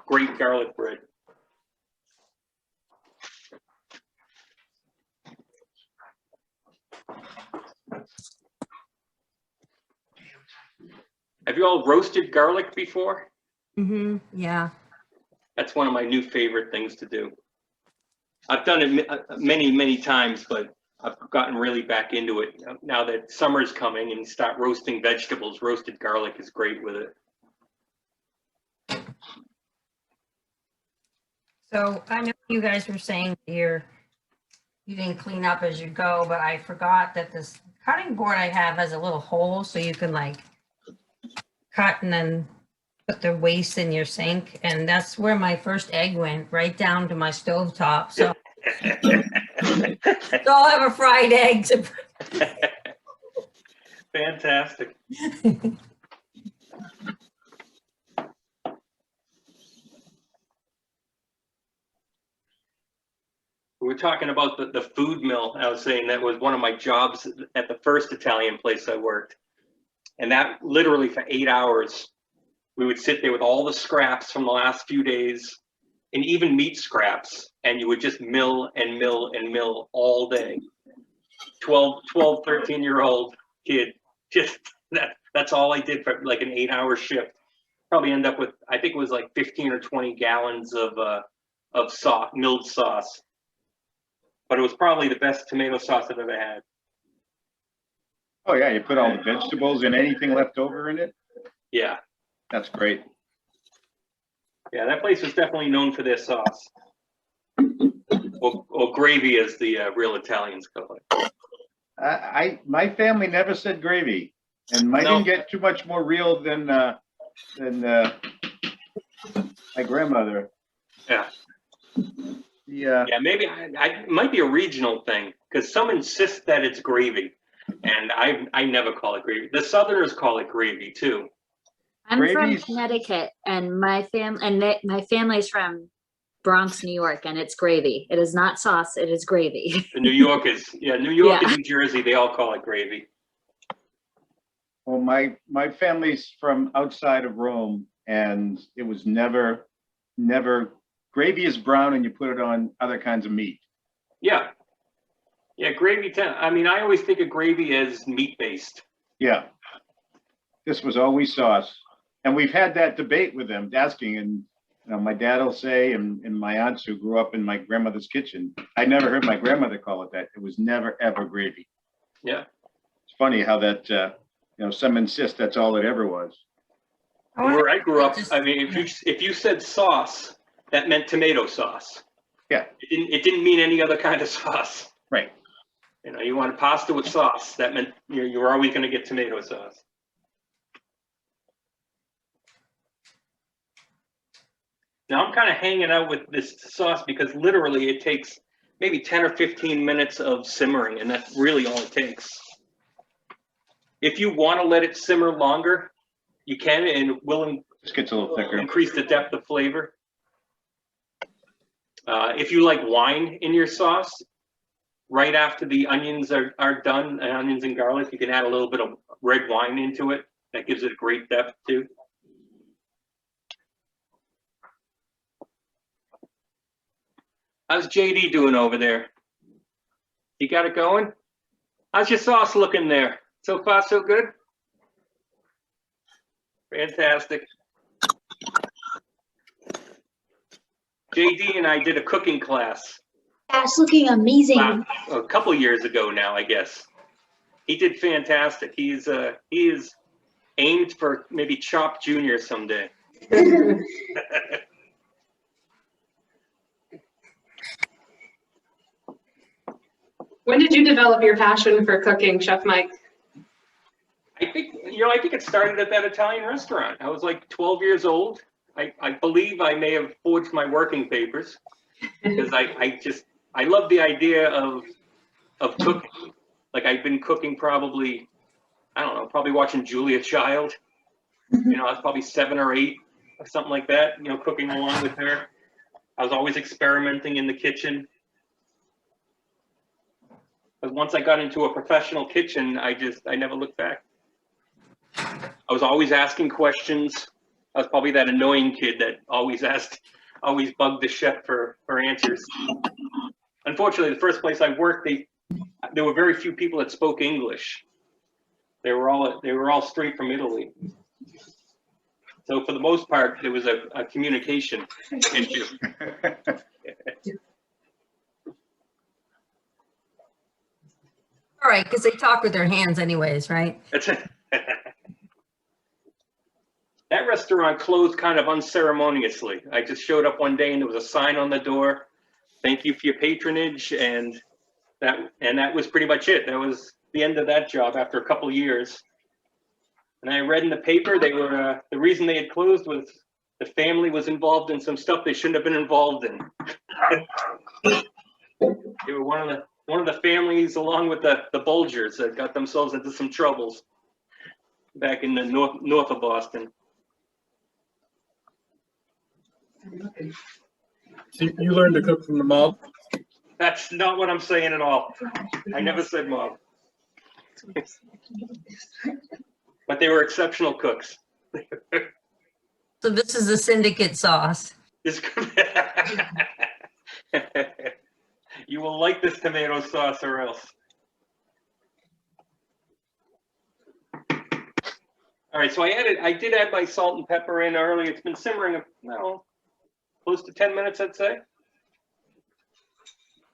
great garlic bread. Have you all roasted garlic before? Mm-hmm, yeah. That's one of my new favorite things to do. I've done it many, many times, but I've gotten really back into it. Now that summer's coming and start roasting vegetables, roasted garlic is great with it. So I know you guys were saying here you didn't clean up as you go, but I forgot that this cutting board I have has a little hole so you can like cut and then put the waste in your sink. And that's where my first egg went, right down to my stovetop. So, so I'll have a fried egg to Fantastic. We're talking about the food mill. I was saying that was one of my jobs at the first Italian place I worked. And that literally for 8 hours, we would sit there with all the scraps from the last few days and even meat scraps. And you would just mill and mill and mill all day. 12, 13-year-old kid, just that's all I did for like an 8-hour shift. Probably end up with, I think it was like 15 or 20 gallons of sauce, milled sauce. But it was probably the best tomato sauce I've ever had. Oh, yeah, you put all the vegetables and anything left over in it? Yeah. That's great. Yeah, that place was definitely known for their sauce. Or gravy, as the real Italians call it. My family never said gravy, and mine didn't get too much more real than my grandmother. Yeah. Yeah. Yeah, maybe it might be a regional thing, because some insist that it's gravy, and I never call it gravy. The Southerners call it gravy too. I'm Gravy's- from Connecticut, and my family's from Bronx, New York, and it's gravy. It is not sauce. It is gravy. The New Yorkers, New York Yeah. and New Jersey, they all call it gravy. Well, my family's from outside of Rome, and it was never, gravy is brown and you put it on other kinds of meat. Yeah. Yeah, gravy. I mean, I always think of gravy as meat-based. Yeah. This was always sauce. And we've had that debate with them, asking, and my dad will say, and my aunts who grew up in my grandmother's kitchen, I never heard my grandmother call it that. It was never, ever gravy. Yeah. It's funny how that, some insist that's all it ever was. Where I grew up, I mean, if you said sauce, that meant tomato sauce. Yeah. It didn't mean any other kind of sauce. Right. You wanted pasta with sauce. That meant you were always going to get tomato sauce. Now I'm kind of hanging out with this sauce because literally it takes maybe 10 or 15 minutes of simmering, and that's really all it takes. If you want to let it simmer longer, you can, and it will Just gets a little thicker. increase the depth of flavor. If you like wine in your sauce, right after the onions are done, onions and garlic, you can add a little bit of red wine into it. That gives it a great depth too. How's JD doing over there? You got it going? How's your sauce looking there? So far, so good? Fantastic. JD and I did a cooking class That's looking amazing. a couple years ago now, I guess. He did fantastic. He is aimed for maybe Chop Junior someday. When did you develop your passion for cooking, Chef Mike? I think it started at that Italian restaurant. I was like 12 years old. I believe I may have forged my working papers because I love the idea of cooking. Like I've been cooking probably, I don't know, probably watching Julia Child. I was probably 7 or 8 or something like that, cooking along with her. I was always experimenting in the kitchen. But once I got into a professional kitchen, I never looked back. I was always asking questions. I was probably that annoying kid that always bugged the chef for answers. Unfortunately, the first place I worked, there were very few people that spoke English. They were all straight from Italy. So for the most part, there was a communication issue. All right, because they talk with their hands anyways, right? That's it. That restaurant closed kind of unceremoniously. I just showed up one day and there was a sign on the door, "Thank you for your patronage," and that was pretty much it. That was the end of that job after a couple of years. And I read in the paper the reason they had closed was the family was involved in some stuff they shouldn't have been involved in. They were one of the families, along with the Bulgers, that got themselves into some troubles back in the north of Boston. So you learned to cook from the mob? That's not what I'm saying at all. I never said mob. But they were exceptional cooks. So this is the syndicate sauce. You will like this tomato sauce or else. All right, so I did add my salt and pepper in early. It's been simmering, close to 10 minutes, I'd say.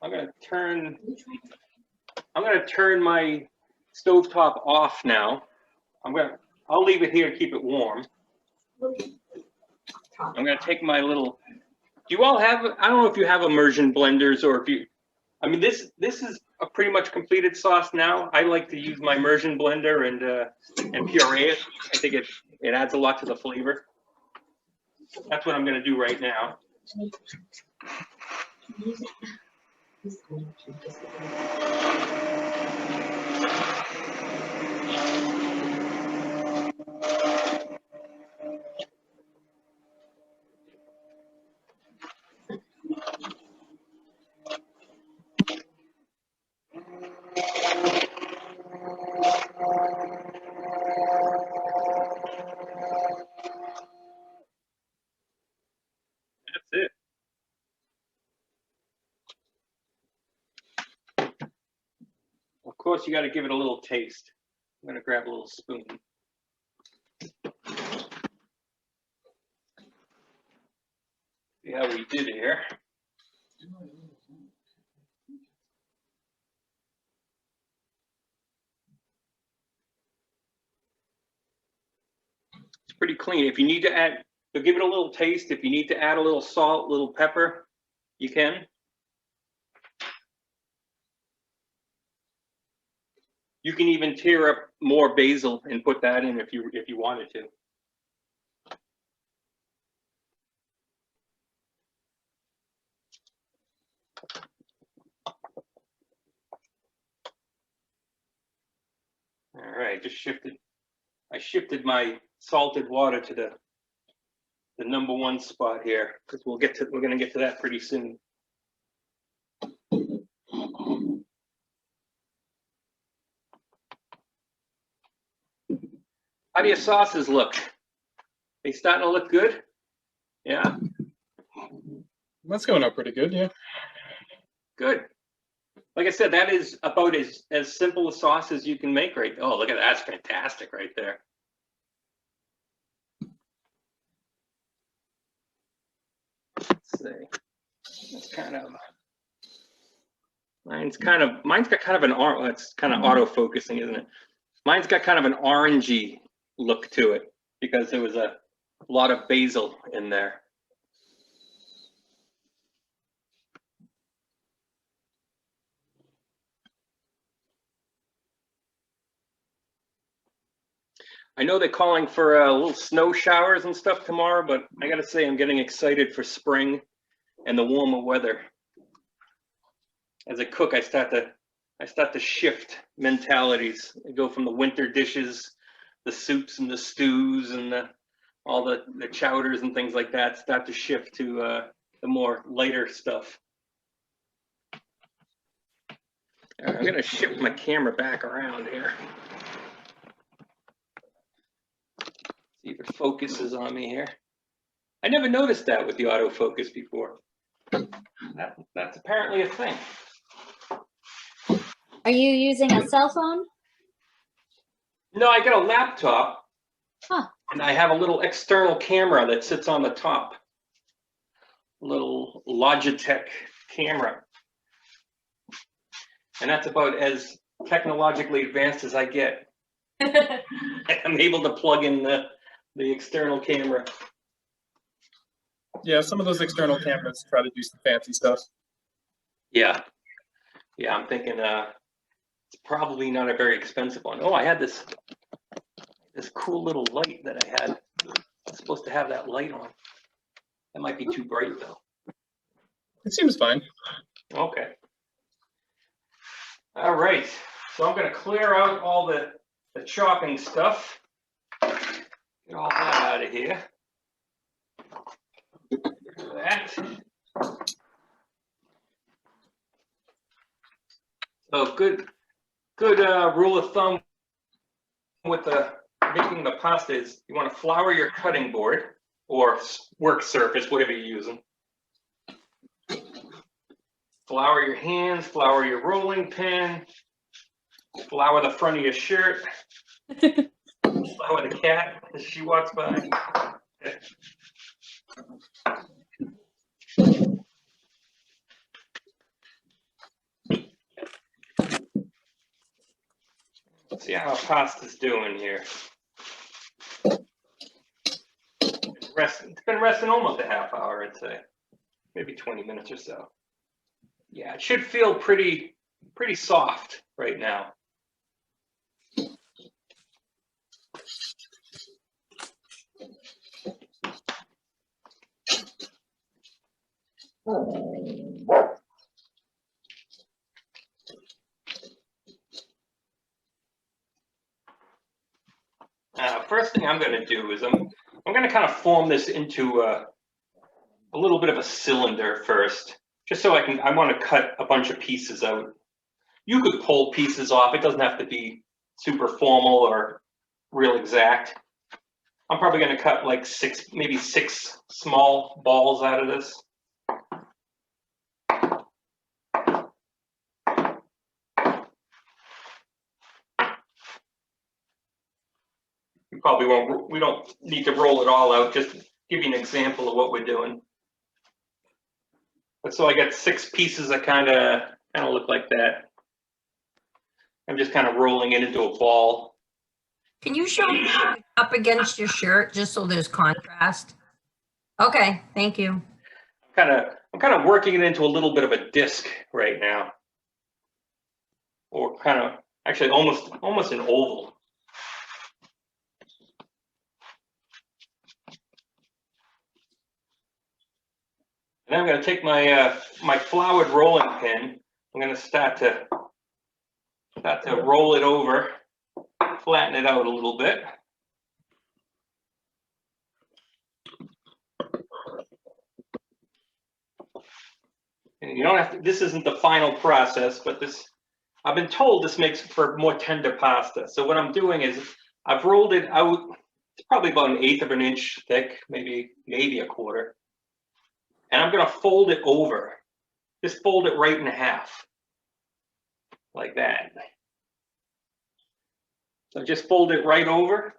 I'm gonna turn my stovetop off now. I'll leave it here to keep it warm. I'm gonna take my little, do you all have, I don't know if you have immersion blenders or if you, I mean, this is a pretty much completed sauce now. I like to use my immersion blender and puree it. I think it adds a lot to the flavor. That's what I'm gonna do right now. That's it. Of course, you got to give it a little taste. I'm gonna grab a little spoon. See how we did here. It's pretty clean. If you need to add, so give it a little taste. If you need to add a little salt, a little pepper, you can. You can even tear up more basil and put that in if you wanted to. All right, I shifted my salted water to the #1 spot here because we're gonna get to that pretty soon. How do your sauces look? They starting to look good? Yeah. That's going up pretty good, yeah. Good. Like I said, that is about as simple a sauce as you can make right. Oh, look at that. That's fantastic right there. Let's see. It's kind of, mine's got kind of an it's kind of auto-focusing, isn't it? Mine's got kind of an orangey look to it because there was a lot of basil in there. I know they're calling for little snow showers and stuff tomorrow, but I gotta say I'm getting excited for spring and the warmer weather. As a cook, I start to shift mentalities. I go from the winter dishes, the soups and the stews and all the chowders and things like that, start to shift to the more lighter stuff. I'm gonna shift my camera back around here. See if it focuses on me here. I never noticed that with the autofocus before. That's apparently a thing. Are you using a cell phone? No, I got a laptop. Huh. And I have a little external camera that sits on the top. Little Logitech camera. And that's about as technologically advanced as I get. I'm able to plug in the external camera. Yeah, some of those external cameras try to do some fancy stuff. Yeah. Yeah, I'm thinking it's probably not a very expensive one. Oh, I had this cool little light that I had. I'm supposed to have that light on. That might be too bright though. It seems fine. Okay. All right. So I'm going to clear out all the chopping stuff. Get all that out of here. That. So good rule of thumb with making the pasta is you want to flour your cutting board or work surface, whatever you're using. Flour your hands, flour your rolling pin, flour the front of your shirt, flour the cat as she walks by. Let's see how pasta's doing here. It's been resting almost a half hour, I'd say. Maybe 20 minutes or so. Yeah, it should feel pretty soft right now. First thing I'm going to do is I'm going to kind of form this into a little bit of a cylinder first, just so I want to cut a bunch of pieces out. You could pull pieces off. It doesn't have to be super formal or real exact. I'm probably going to cut like maybe six small balls out of this. We don't need to roll it all out, just give you an example of what we're doing. But so I got 6 pieces that kind of look like that. I'm just kind of rolling it into a ball. Can you show me up against your shirt just so there's contrast? Okay, thank you. I'm kind of working it into a little bit of a disc right now. Or kind of, actually almost an oval. And then I'm going to take my my floured rolling pin. I'm going to start to roll it over, flatten it out a little bit. And you don't have to. This isn't the final process, but I've been told this makes for more tender pasta. So what I'm doing is I've rolled it out. It's probably about 1/8 of an inch thick, maybe a quarter. And I'm going to fold it over. Just fold it right in half. Like that. So just fold it right over.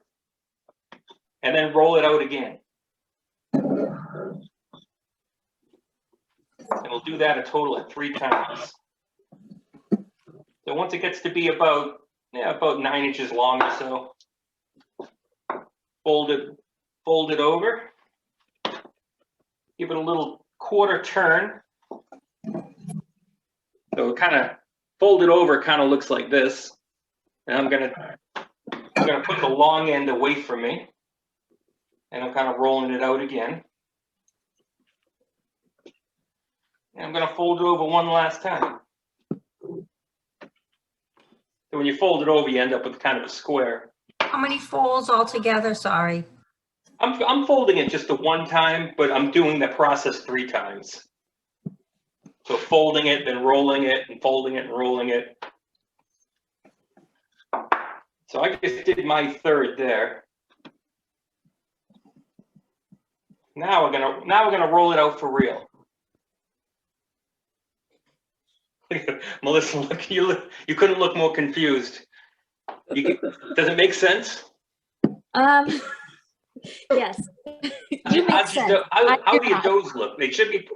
And then roll it out again. And we'll do that a total of 3 times. So once it gets to be about 9 inches long or so, fold it over. Give it a little quarter turn. So kind of fold it over, kind of looks like this. And I'm gonna put the long end away from me. And I'm kind of rolling it out again. And I'm gonna fold it over one last time. So when you fold it over, you end up with kind of a square. How many folds altogether? Sorry. I'm folding it just the one time, but I'm doing the process 3 times. So folding it, then rolling it, and folding it and rolling it. So I just did my third there. Now we're gonna roll it out for real. Melissa, you couldn't look more confused. Does it make sense? Yes. You make sense. How do your doughs look? They should be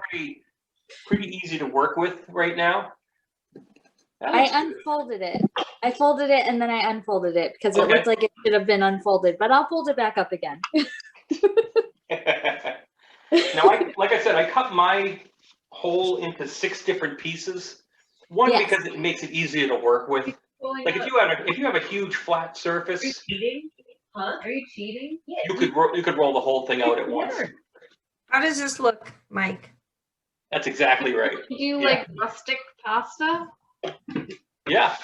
pretty easy to work with right now. I unfolded it. I folded it and then I unfolded it because it Okay. looked like it should have been unfolded, but I'll fold it back up again. Now, like I said, I cut my hole into 6 different pieces. One, Yes. because it makes it easier to work with. Like if you have a huge flat surface, cheating? Huh? Are you cheating? Yeah. you could roll the whole thing out at once. How does this look, Mike? That's exactly right. You do Yeah. like rustic pasta? Yeah.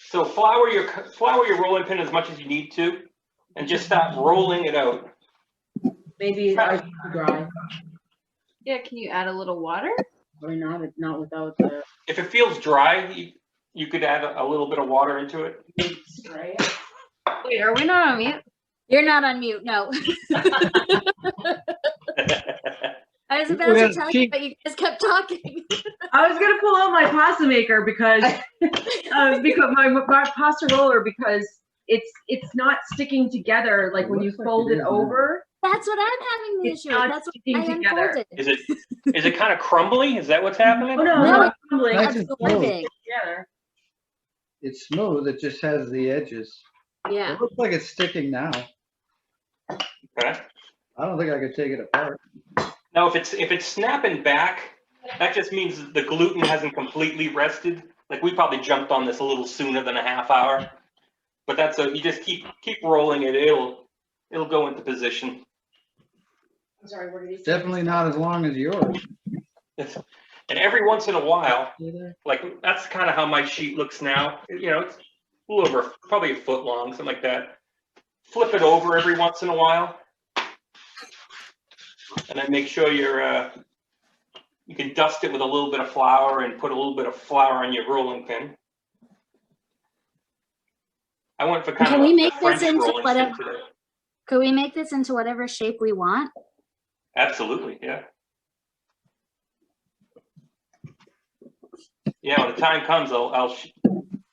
So flour your rolling pin as much as you need to, and just start rolling it out. Maybe dry, Yeah, can you add a little water? or not without the If it feels dry, you could add a little bit of water into it. spray. Wait, are we not on mute? You're not on mute, no. I was about to tell you, but you guys kept talking. I was gonna pull out my pasta maker because my pasta roller because it's not sticking together like when you fold it over. That's what I'm having the It's issue with. not That's what sticking I together. unfolded. Is it kind of crumbly? Is that what's happening? Oh no, No, it's not crumbling. Nice It's and Absorbing. together. It's smooth, it just has the edges. Yeah. It looks like it's sticking now. Okay. I don't think I could take it apart. Now, if it's snapping back, that just means the gluten hasn't completely rested. Like we probably jumped on this a little sooner than a half hour, but you just keep rolling it. It'll go into position. I'm sorry, what did he say? Definitely not as long as yours. And every once in a while, like that's kind of how my sheet looks now. You know, it's a little over, probably a foot long, something like that. Flip it over every once in a while. And then make sure you can dust it with a little bit of flour and put a little bit of flour on your rolling pin. I went for kind Can of we a make this French into rolling whatever- pin today. Could we make this into whatever shape we want? Absolutely, yeah. Yeah, when the time comes,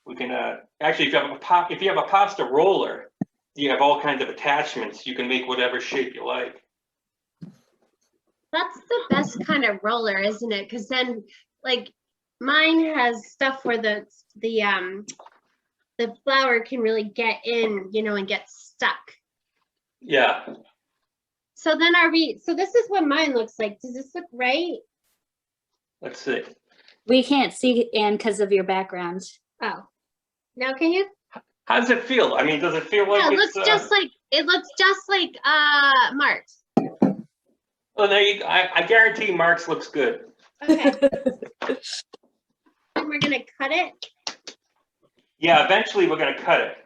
we can actually if you have a pasta roller, you have all kinds of attachments. You can make whatever shape you like. That's the best kind of roller, isn't it? Because then, like, mine has stuff where the flour can really get in, and get stuck. Yeah. So then so this is what mine looks like. Does this look right? Let's see. We can't see, Anne, because of your background. Oh, now can you? How does it feel? I mean, does it feel like Yeah, it it's, looks just like Mark's. Well, there you go. I guarantee Mark's looks good. Okay. And we're gonna cut it. Yeah, eventually we're gonna cut it.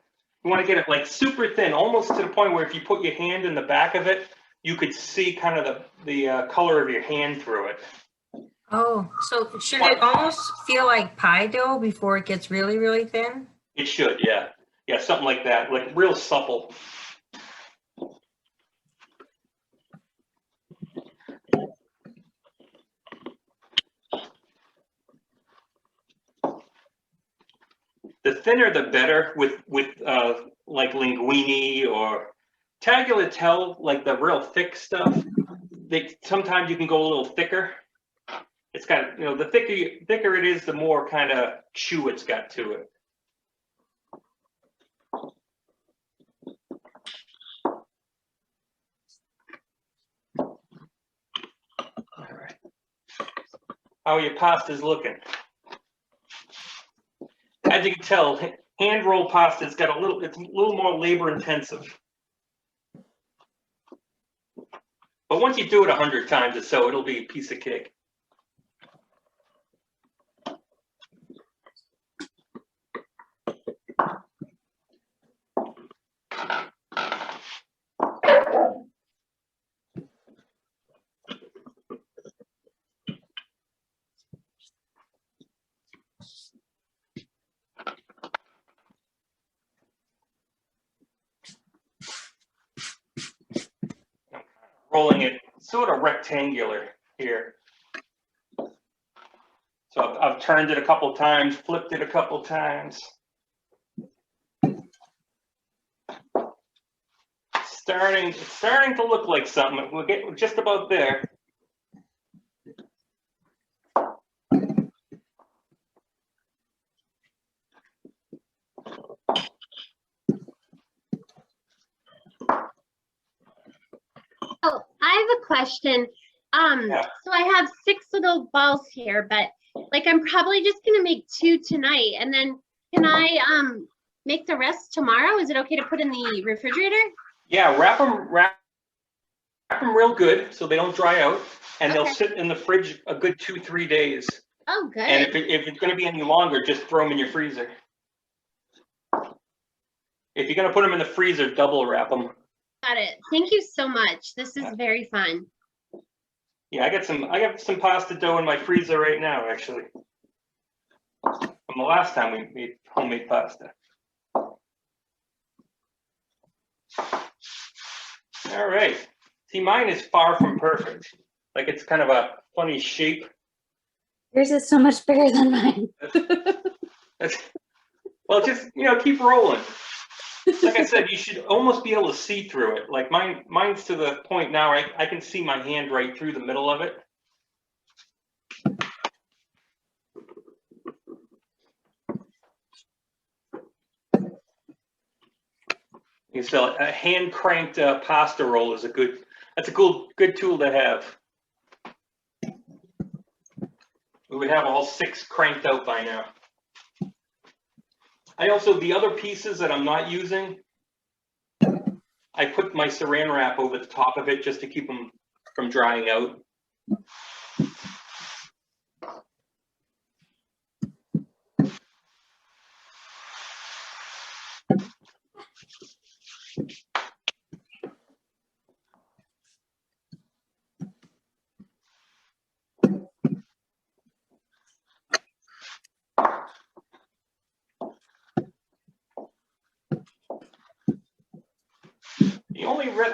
You want to get it like super thin, almost to the point where if you put your hand in the back of it, you could see kind of the color of your hand through it. Oh, so should it almost feel like pie dough before it gets really, really thin? It should, yeah. Yeah, something like that, like real supple. The thinner the better with like linguine or tagliatelle, like the real thick stuff. Sometimes you can go a little thicker. It's got, the thicker it is, the more kind of chew it's got to it. All right. How are your pastas looking? As you can tell, hand rolled pasta it's a little more labor intensive. But once you do it 100 times or so, it'll be a piece of cake. rolling it sort of rectangular here. So I've turned it a couple times, flipped it a couple times. It's starting to look like something. We're just about there. Oh, I have a question. So I have 6 little balls here, but like I'm probably just gonna make 2 tonight, and then can I make the rest tomorrow? Is it okay to put in the refrigerator? Yeah, wrap them real good so they don't dry out, and they'll sit in the fridge a good 2-3 days. Oh, good. And if it's going to be any longer, just throw them in your freezer. If you're going to put them in the freezer, double wrap them. Got it. Thank you so much. This is very fun. Yeah, I got some pasta dough in my freezer right now, actually, from the last time we made homemade pasta. All right. See, mine is far from perfect. Like, it's kind of a funny shape. Yours is so much bigger than mine. Well, just, keep rolling. Like I said, you should almost be able to see through it. Like mine's to the point now I can see my hand right through the middle of it. So a hand cranked pasta roll is a good tool to have. We would have all 6 cranked out by now. The other pieces that I'm not using, I put my saran wrap over the top of it just to keep them from drying out.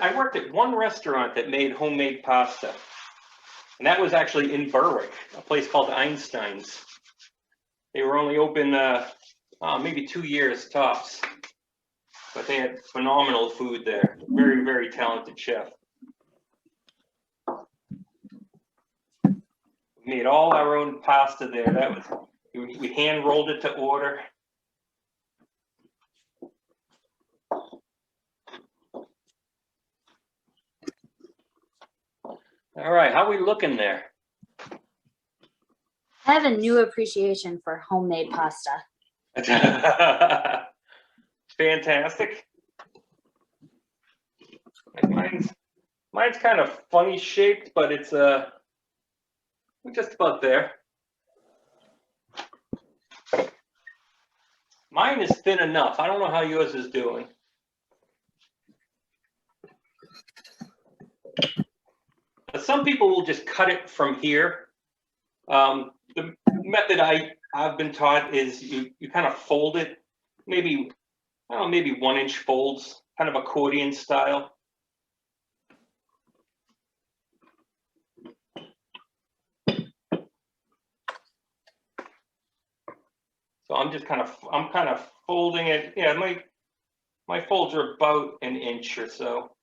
I worked at one restaurant that made homemade pasta, and that was actually in Berwick, a place called Einstein's. They were only open maybe 2 years tops, but they had phenomenal food there. Very, very talented chef. We made all our own pasta there. We hand rolled it to order. All right, how are we looking there? I have a new appreciation for homemade pasta. Fantastic. Mine's kind of funny shaped, but it's we're just about there. Mine is thin enough. I don't know how yours is doing. Some people will just cut it from here. The method I've been taught is you kind of fold it, maybe 1-inch folds, kind of accordion style. So I'm kind of folding it. Yeah, my folds are about 1 inch or so.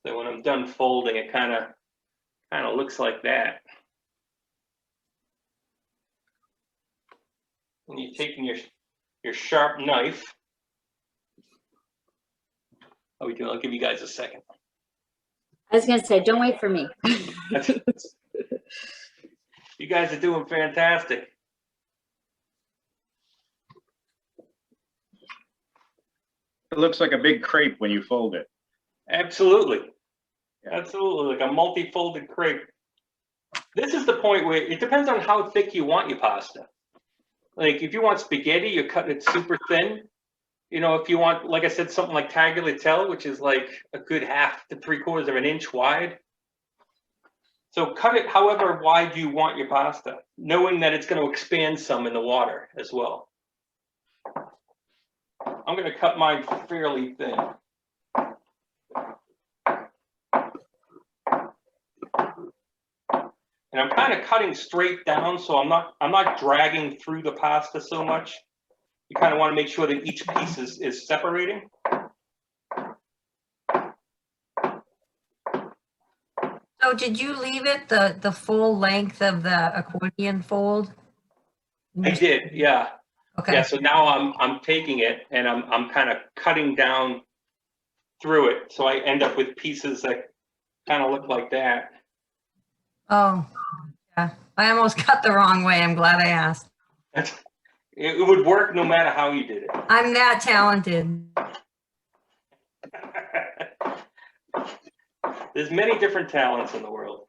So when I'm done folding, it kind of looks like that. And you're taking your sharp knife. How are we doing? I'll give you guys a second. I was gonna say, don't wait for me. You guys are doing fantastic. It looks like a big crepe when you fold it. Absolutely. Absolutely, like a multi-folded crepe. This is the point where it depends on how thick you want your pasta. Like if you want spaghetti, you're cutting it super thin. If you want, like I said, something like tagliatelle, which is like a good 1/2 to 3/4 of an inch wide. So cut it however wide you want your pasta, knowing that it's going to expand some in the water as well. I'm gonna cut mine fairly thin. And I'm kind of cutting straight down, so I'm not dragging through the pasta so much. You kind of want to make sure that each piece is separating. So did you leave it the full length of the accordion fold? I did, yeah. Okay. Yeah, so now I'm taking it and I'm kind of cutting down through it. So I end up with pieces that kind of look like that. Oh, yeah. I almost cut the wrong way. I'm glad I asked. It would work no matter how you did it. I'm that talented. There's many different talents in the world.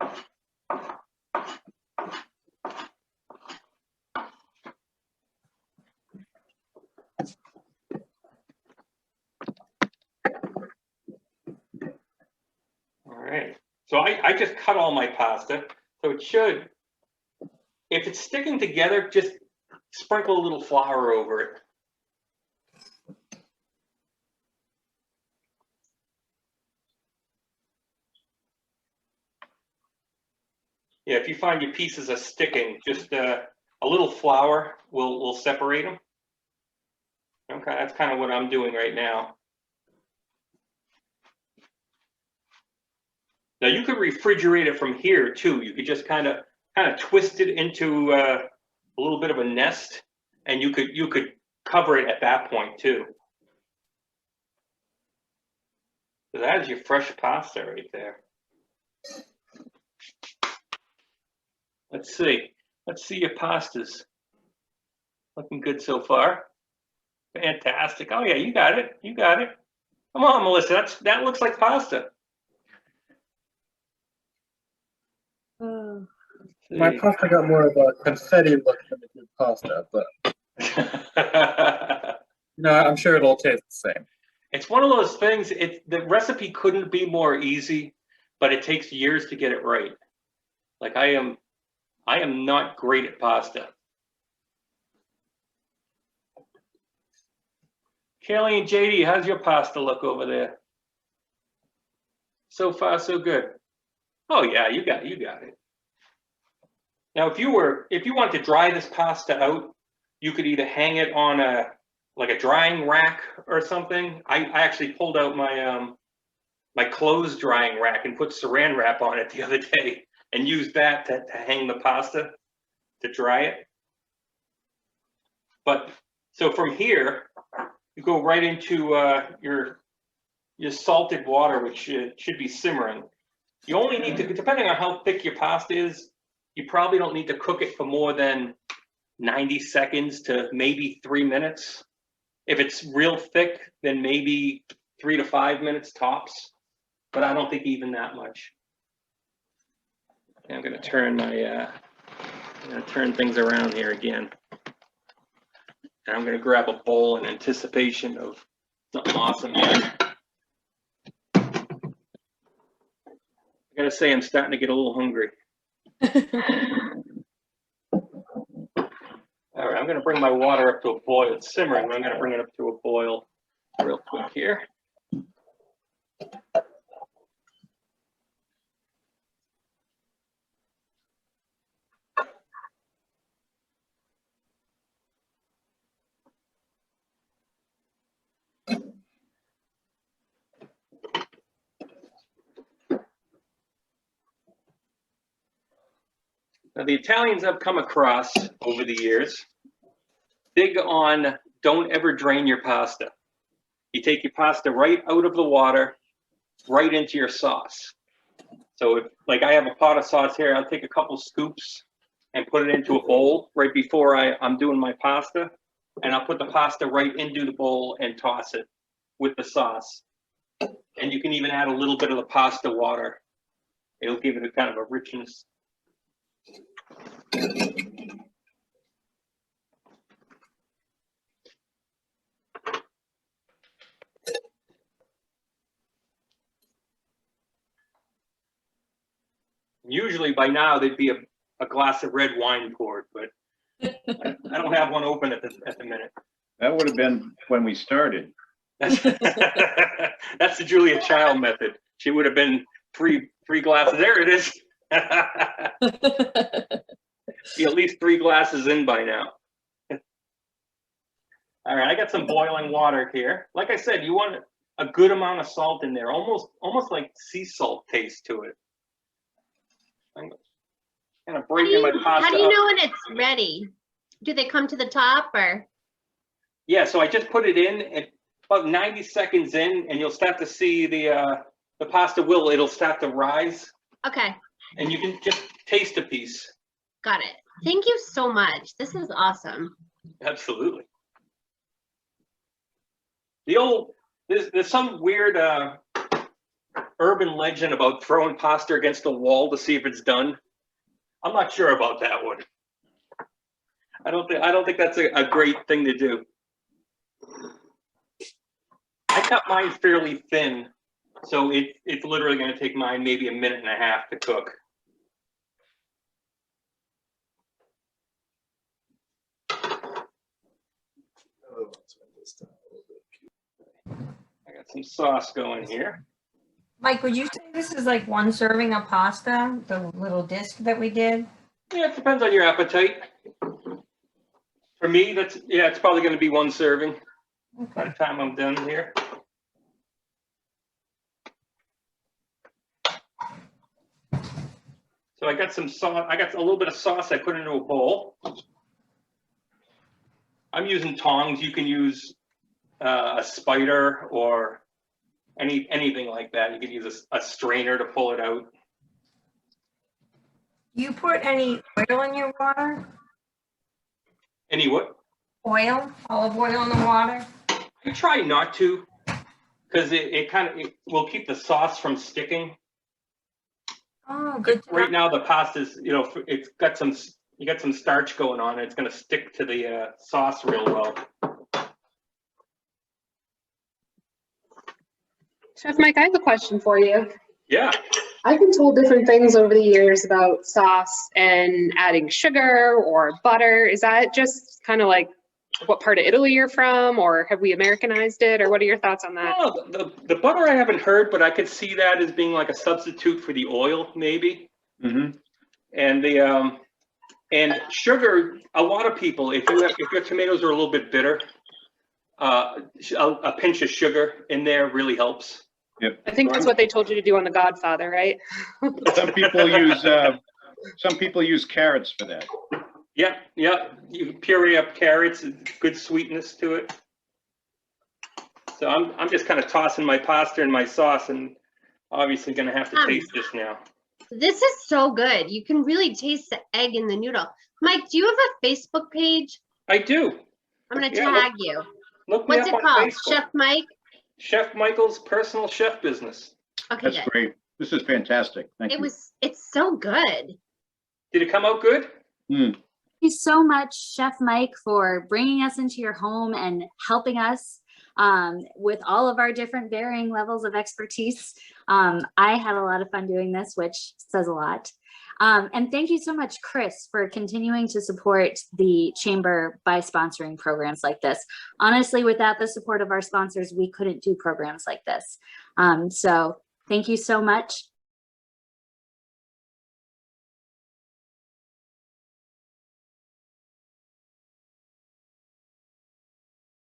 All right, so I just cut all my pasta. So it should, if it's sticking together, just sprinkle a little flour over it. Yeah, if you find your pieces are sticking, just a little flour will separate them. Okay, that's kind of what I'm doing right now. Now you could refrigerate it from here too. You could just kind of twist it into a little bit of a nest, and you could cover it at that point too. So that is your fresh pasta right there. Let's see your pastas. Looking good so far. Fantastic. Oh yeah, you got it. You got it. Come on, Melissa. That looks like pasta. My pasta got more of a confetti look than it did pasta, but I'm sure it'll taste the same. It's one of those things. The recipe couldn't be more easy, but it takes years to get it right. Like I am not great at pasta. Kelly and JD, how's your pasta look over there? So far, so good. Oh yeah, you got it. Now, if you want to dry this pasta out, you could either hang it on a drying rack or something. I actually pulled out my my clothes drying rack and put saran wrap on it the other day and used that to hang the pasta to dry it. But so from here, you go right into your salted water, which should be simmering. You only need to, depending on how thick your pasta is, you probably don't need to cook it for more than 90 seconds to maybe 3 minutes. If it's real thick, then maybe 3 to 5 minutes tops, but I don't think even that much. I'm gonna turn turn things around here again. And I'm gonna grab a bowl in anticipation of something awesome here. I gotta say, I'm starting to get a little hungry. All right, I'm gonna bring my water up to a boil. It's simmering, but I'm gonna bring it up to a boil real quick here. Now, the Italians I've come across over the years, big on don't ever drain your pasta. You take your pasta right out of the water, right into your sauce. So if, like I have a pot of sauce here, I'll take a couple scoops and put it into a bowl right before I'm doing my pasta. And I'll put the pasta right into the bowl and toss it with the sauce. And you can even add a little bit of the pasta water. It'll give it a kind of a richness. Usually by now there'd be a glass of red wine poured, but I don't have one open at the minute. That would have been when we started. That's the Julia Child method. She would have been three glasses. There it is. Be at least 3 glasses in by now. All right, I got some boiling water here. Like I said, you want a good amount of salt in there, almost like sea salt taste to it. I'm kind of breaking my pasta. How do you up. know when it's ready? Do they come to the top or? Yeah, so I just put it in at about 90 seconds in, and you'll start to see the pasta it'll start to rise, Okay, and you can just taste a piece. got it. Thank you so much. This is awesome. Absolutely. There's some weird urban legend about throwing pasta against a wall to see if it's done. I'm not sure about that one. I don't think that's a great thing to do. I cut mine fairly thin, so it's literally going to take mine maybe 1.5 minutes to cook. I got some sauce going here. Mike, would you say this is like 1 serving of pasta, the little disc that we did? Yeah, it depends on your appetite. For me, it's probably going to be 1 serving by the time I'm done here. So I got some sauce. I got a little bit of sauce I put into a bowl. I'm using tongs. You can use a spider or anything like that. You can use a strainer to pull it out. Do you put any oil in your water? Any what? Oil, olive oil in the water? I try not to, because it will keep the sauce from sticking. Oh, good. Right now the pasta's, it's got you got some starch going on. It's going to stick to the sauce real well. Chef Mike, I have a question for you. Yeah. I've been told different things over the years about sauce and adding sugar or butter. Is that just kind of like what part of Italy you're from, or have we Americanized it, or what are your thoughts on that? Oh, the butter I haven't heard, but I could see that as being like a substitute for the oil, maybe. Mm-hmm. And and sugar. A lot of people, if your tomatoes are a little bit bitter, a pinch of sugar in there really helps. Yep. I think that's what they told you to do on The Godfather, right? Some people use carrots for that. Yeah. You puree up carrots, good sweetness to it. So I'm just kind of tossing my pasta and my sauce, and obviously going to have to taste this now. This is so good. You can really taste the egg in the noodle. Mike, do you have a Facebook page? I do. I'm going to tag you. Look me What's up it on called? Facebook. Chef Mike? Chef Michael's Personal Chef Business. Okay, That's good. great. This is fantastic. Thank you. It's so good. Did it come out good? Mm. Thank you so much, Chef Mike, for bringing us into your home and helping us with all of our different varying levels of expertise. I had a lot of fun doing this, which says a lot. And thank you so much, Chris, for continuing to support the Chamber by sponsoring programs like this. Honestly, without the support of our sponsors, we couldn't do programs like this. So thank you so much.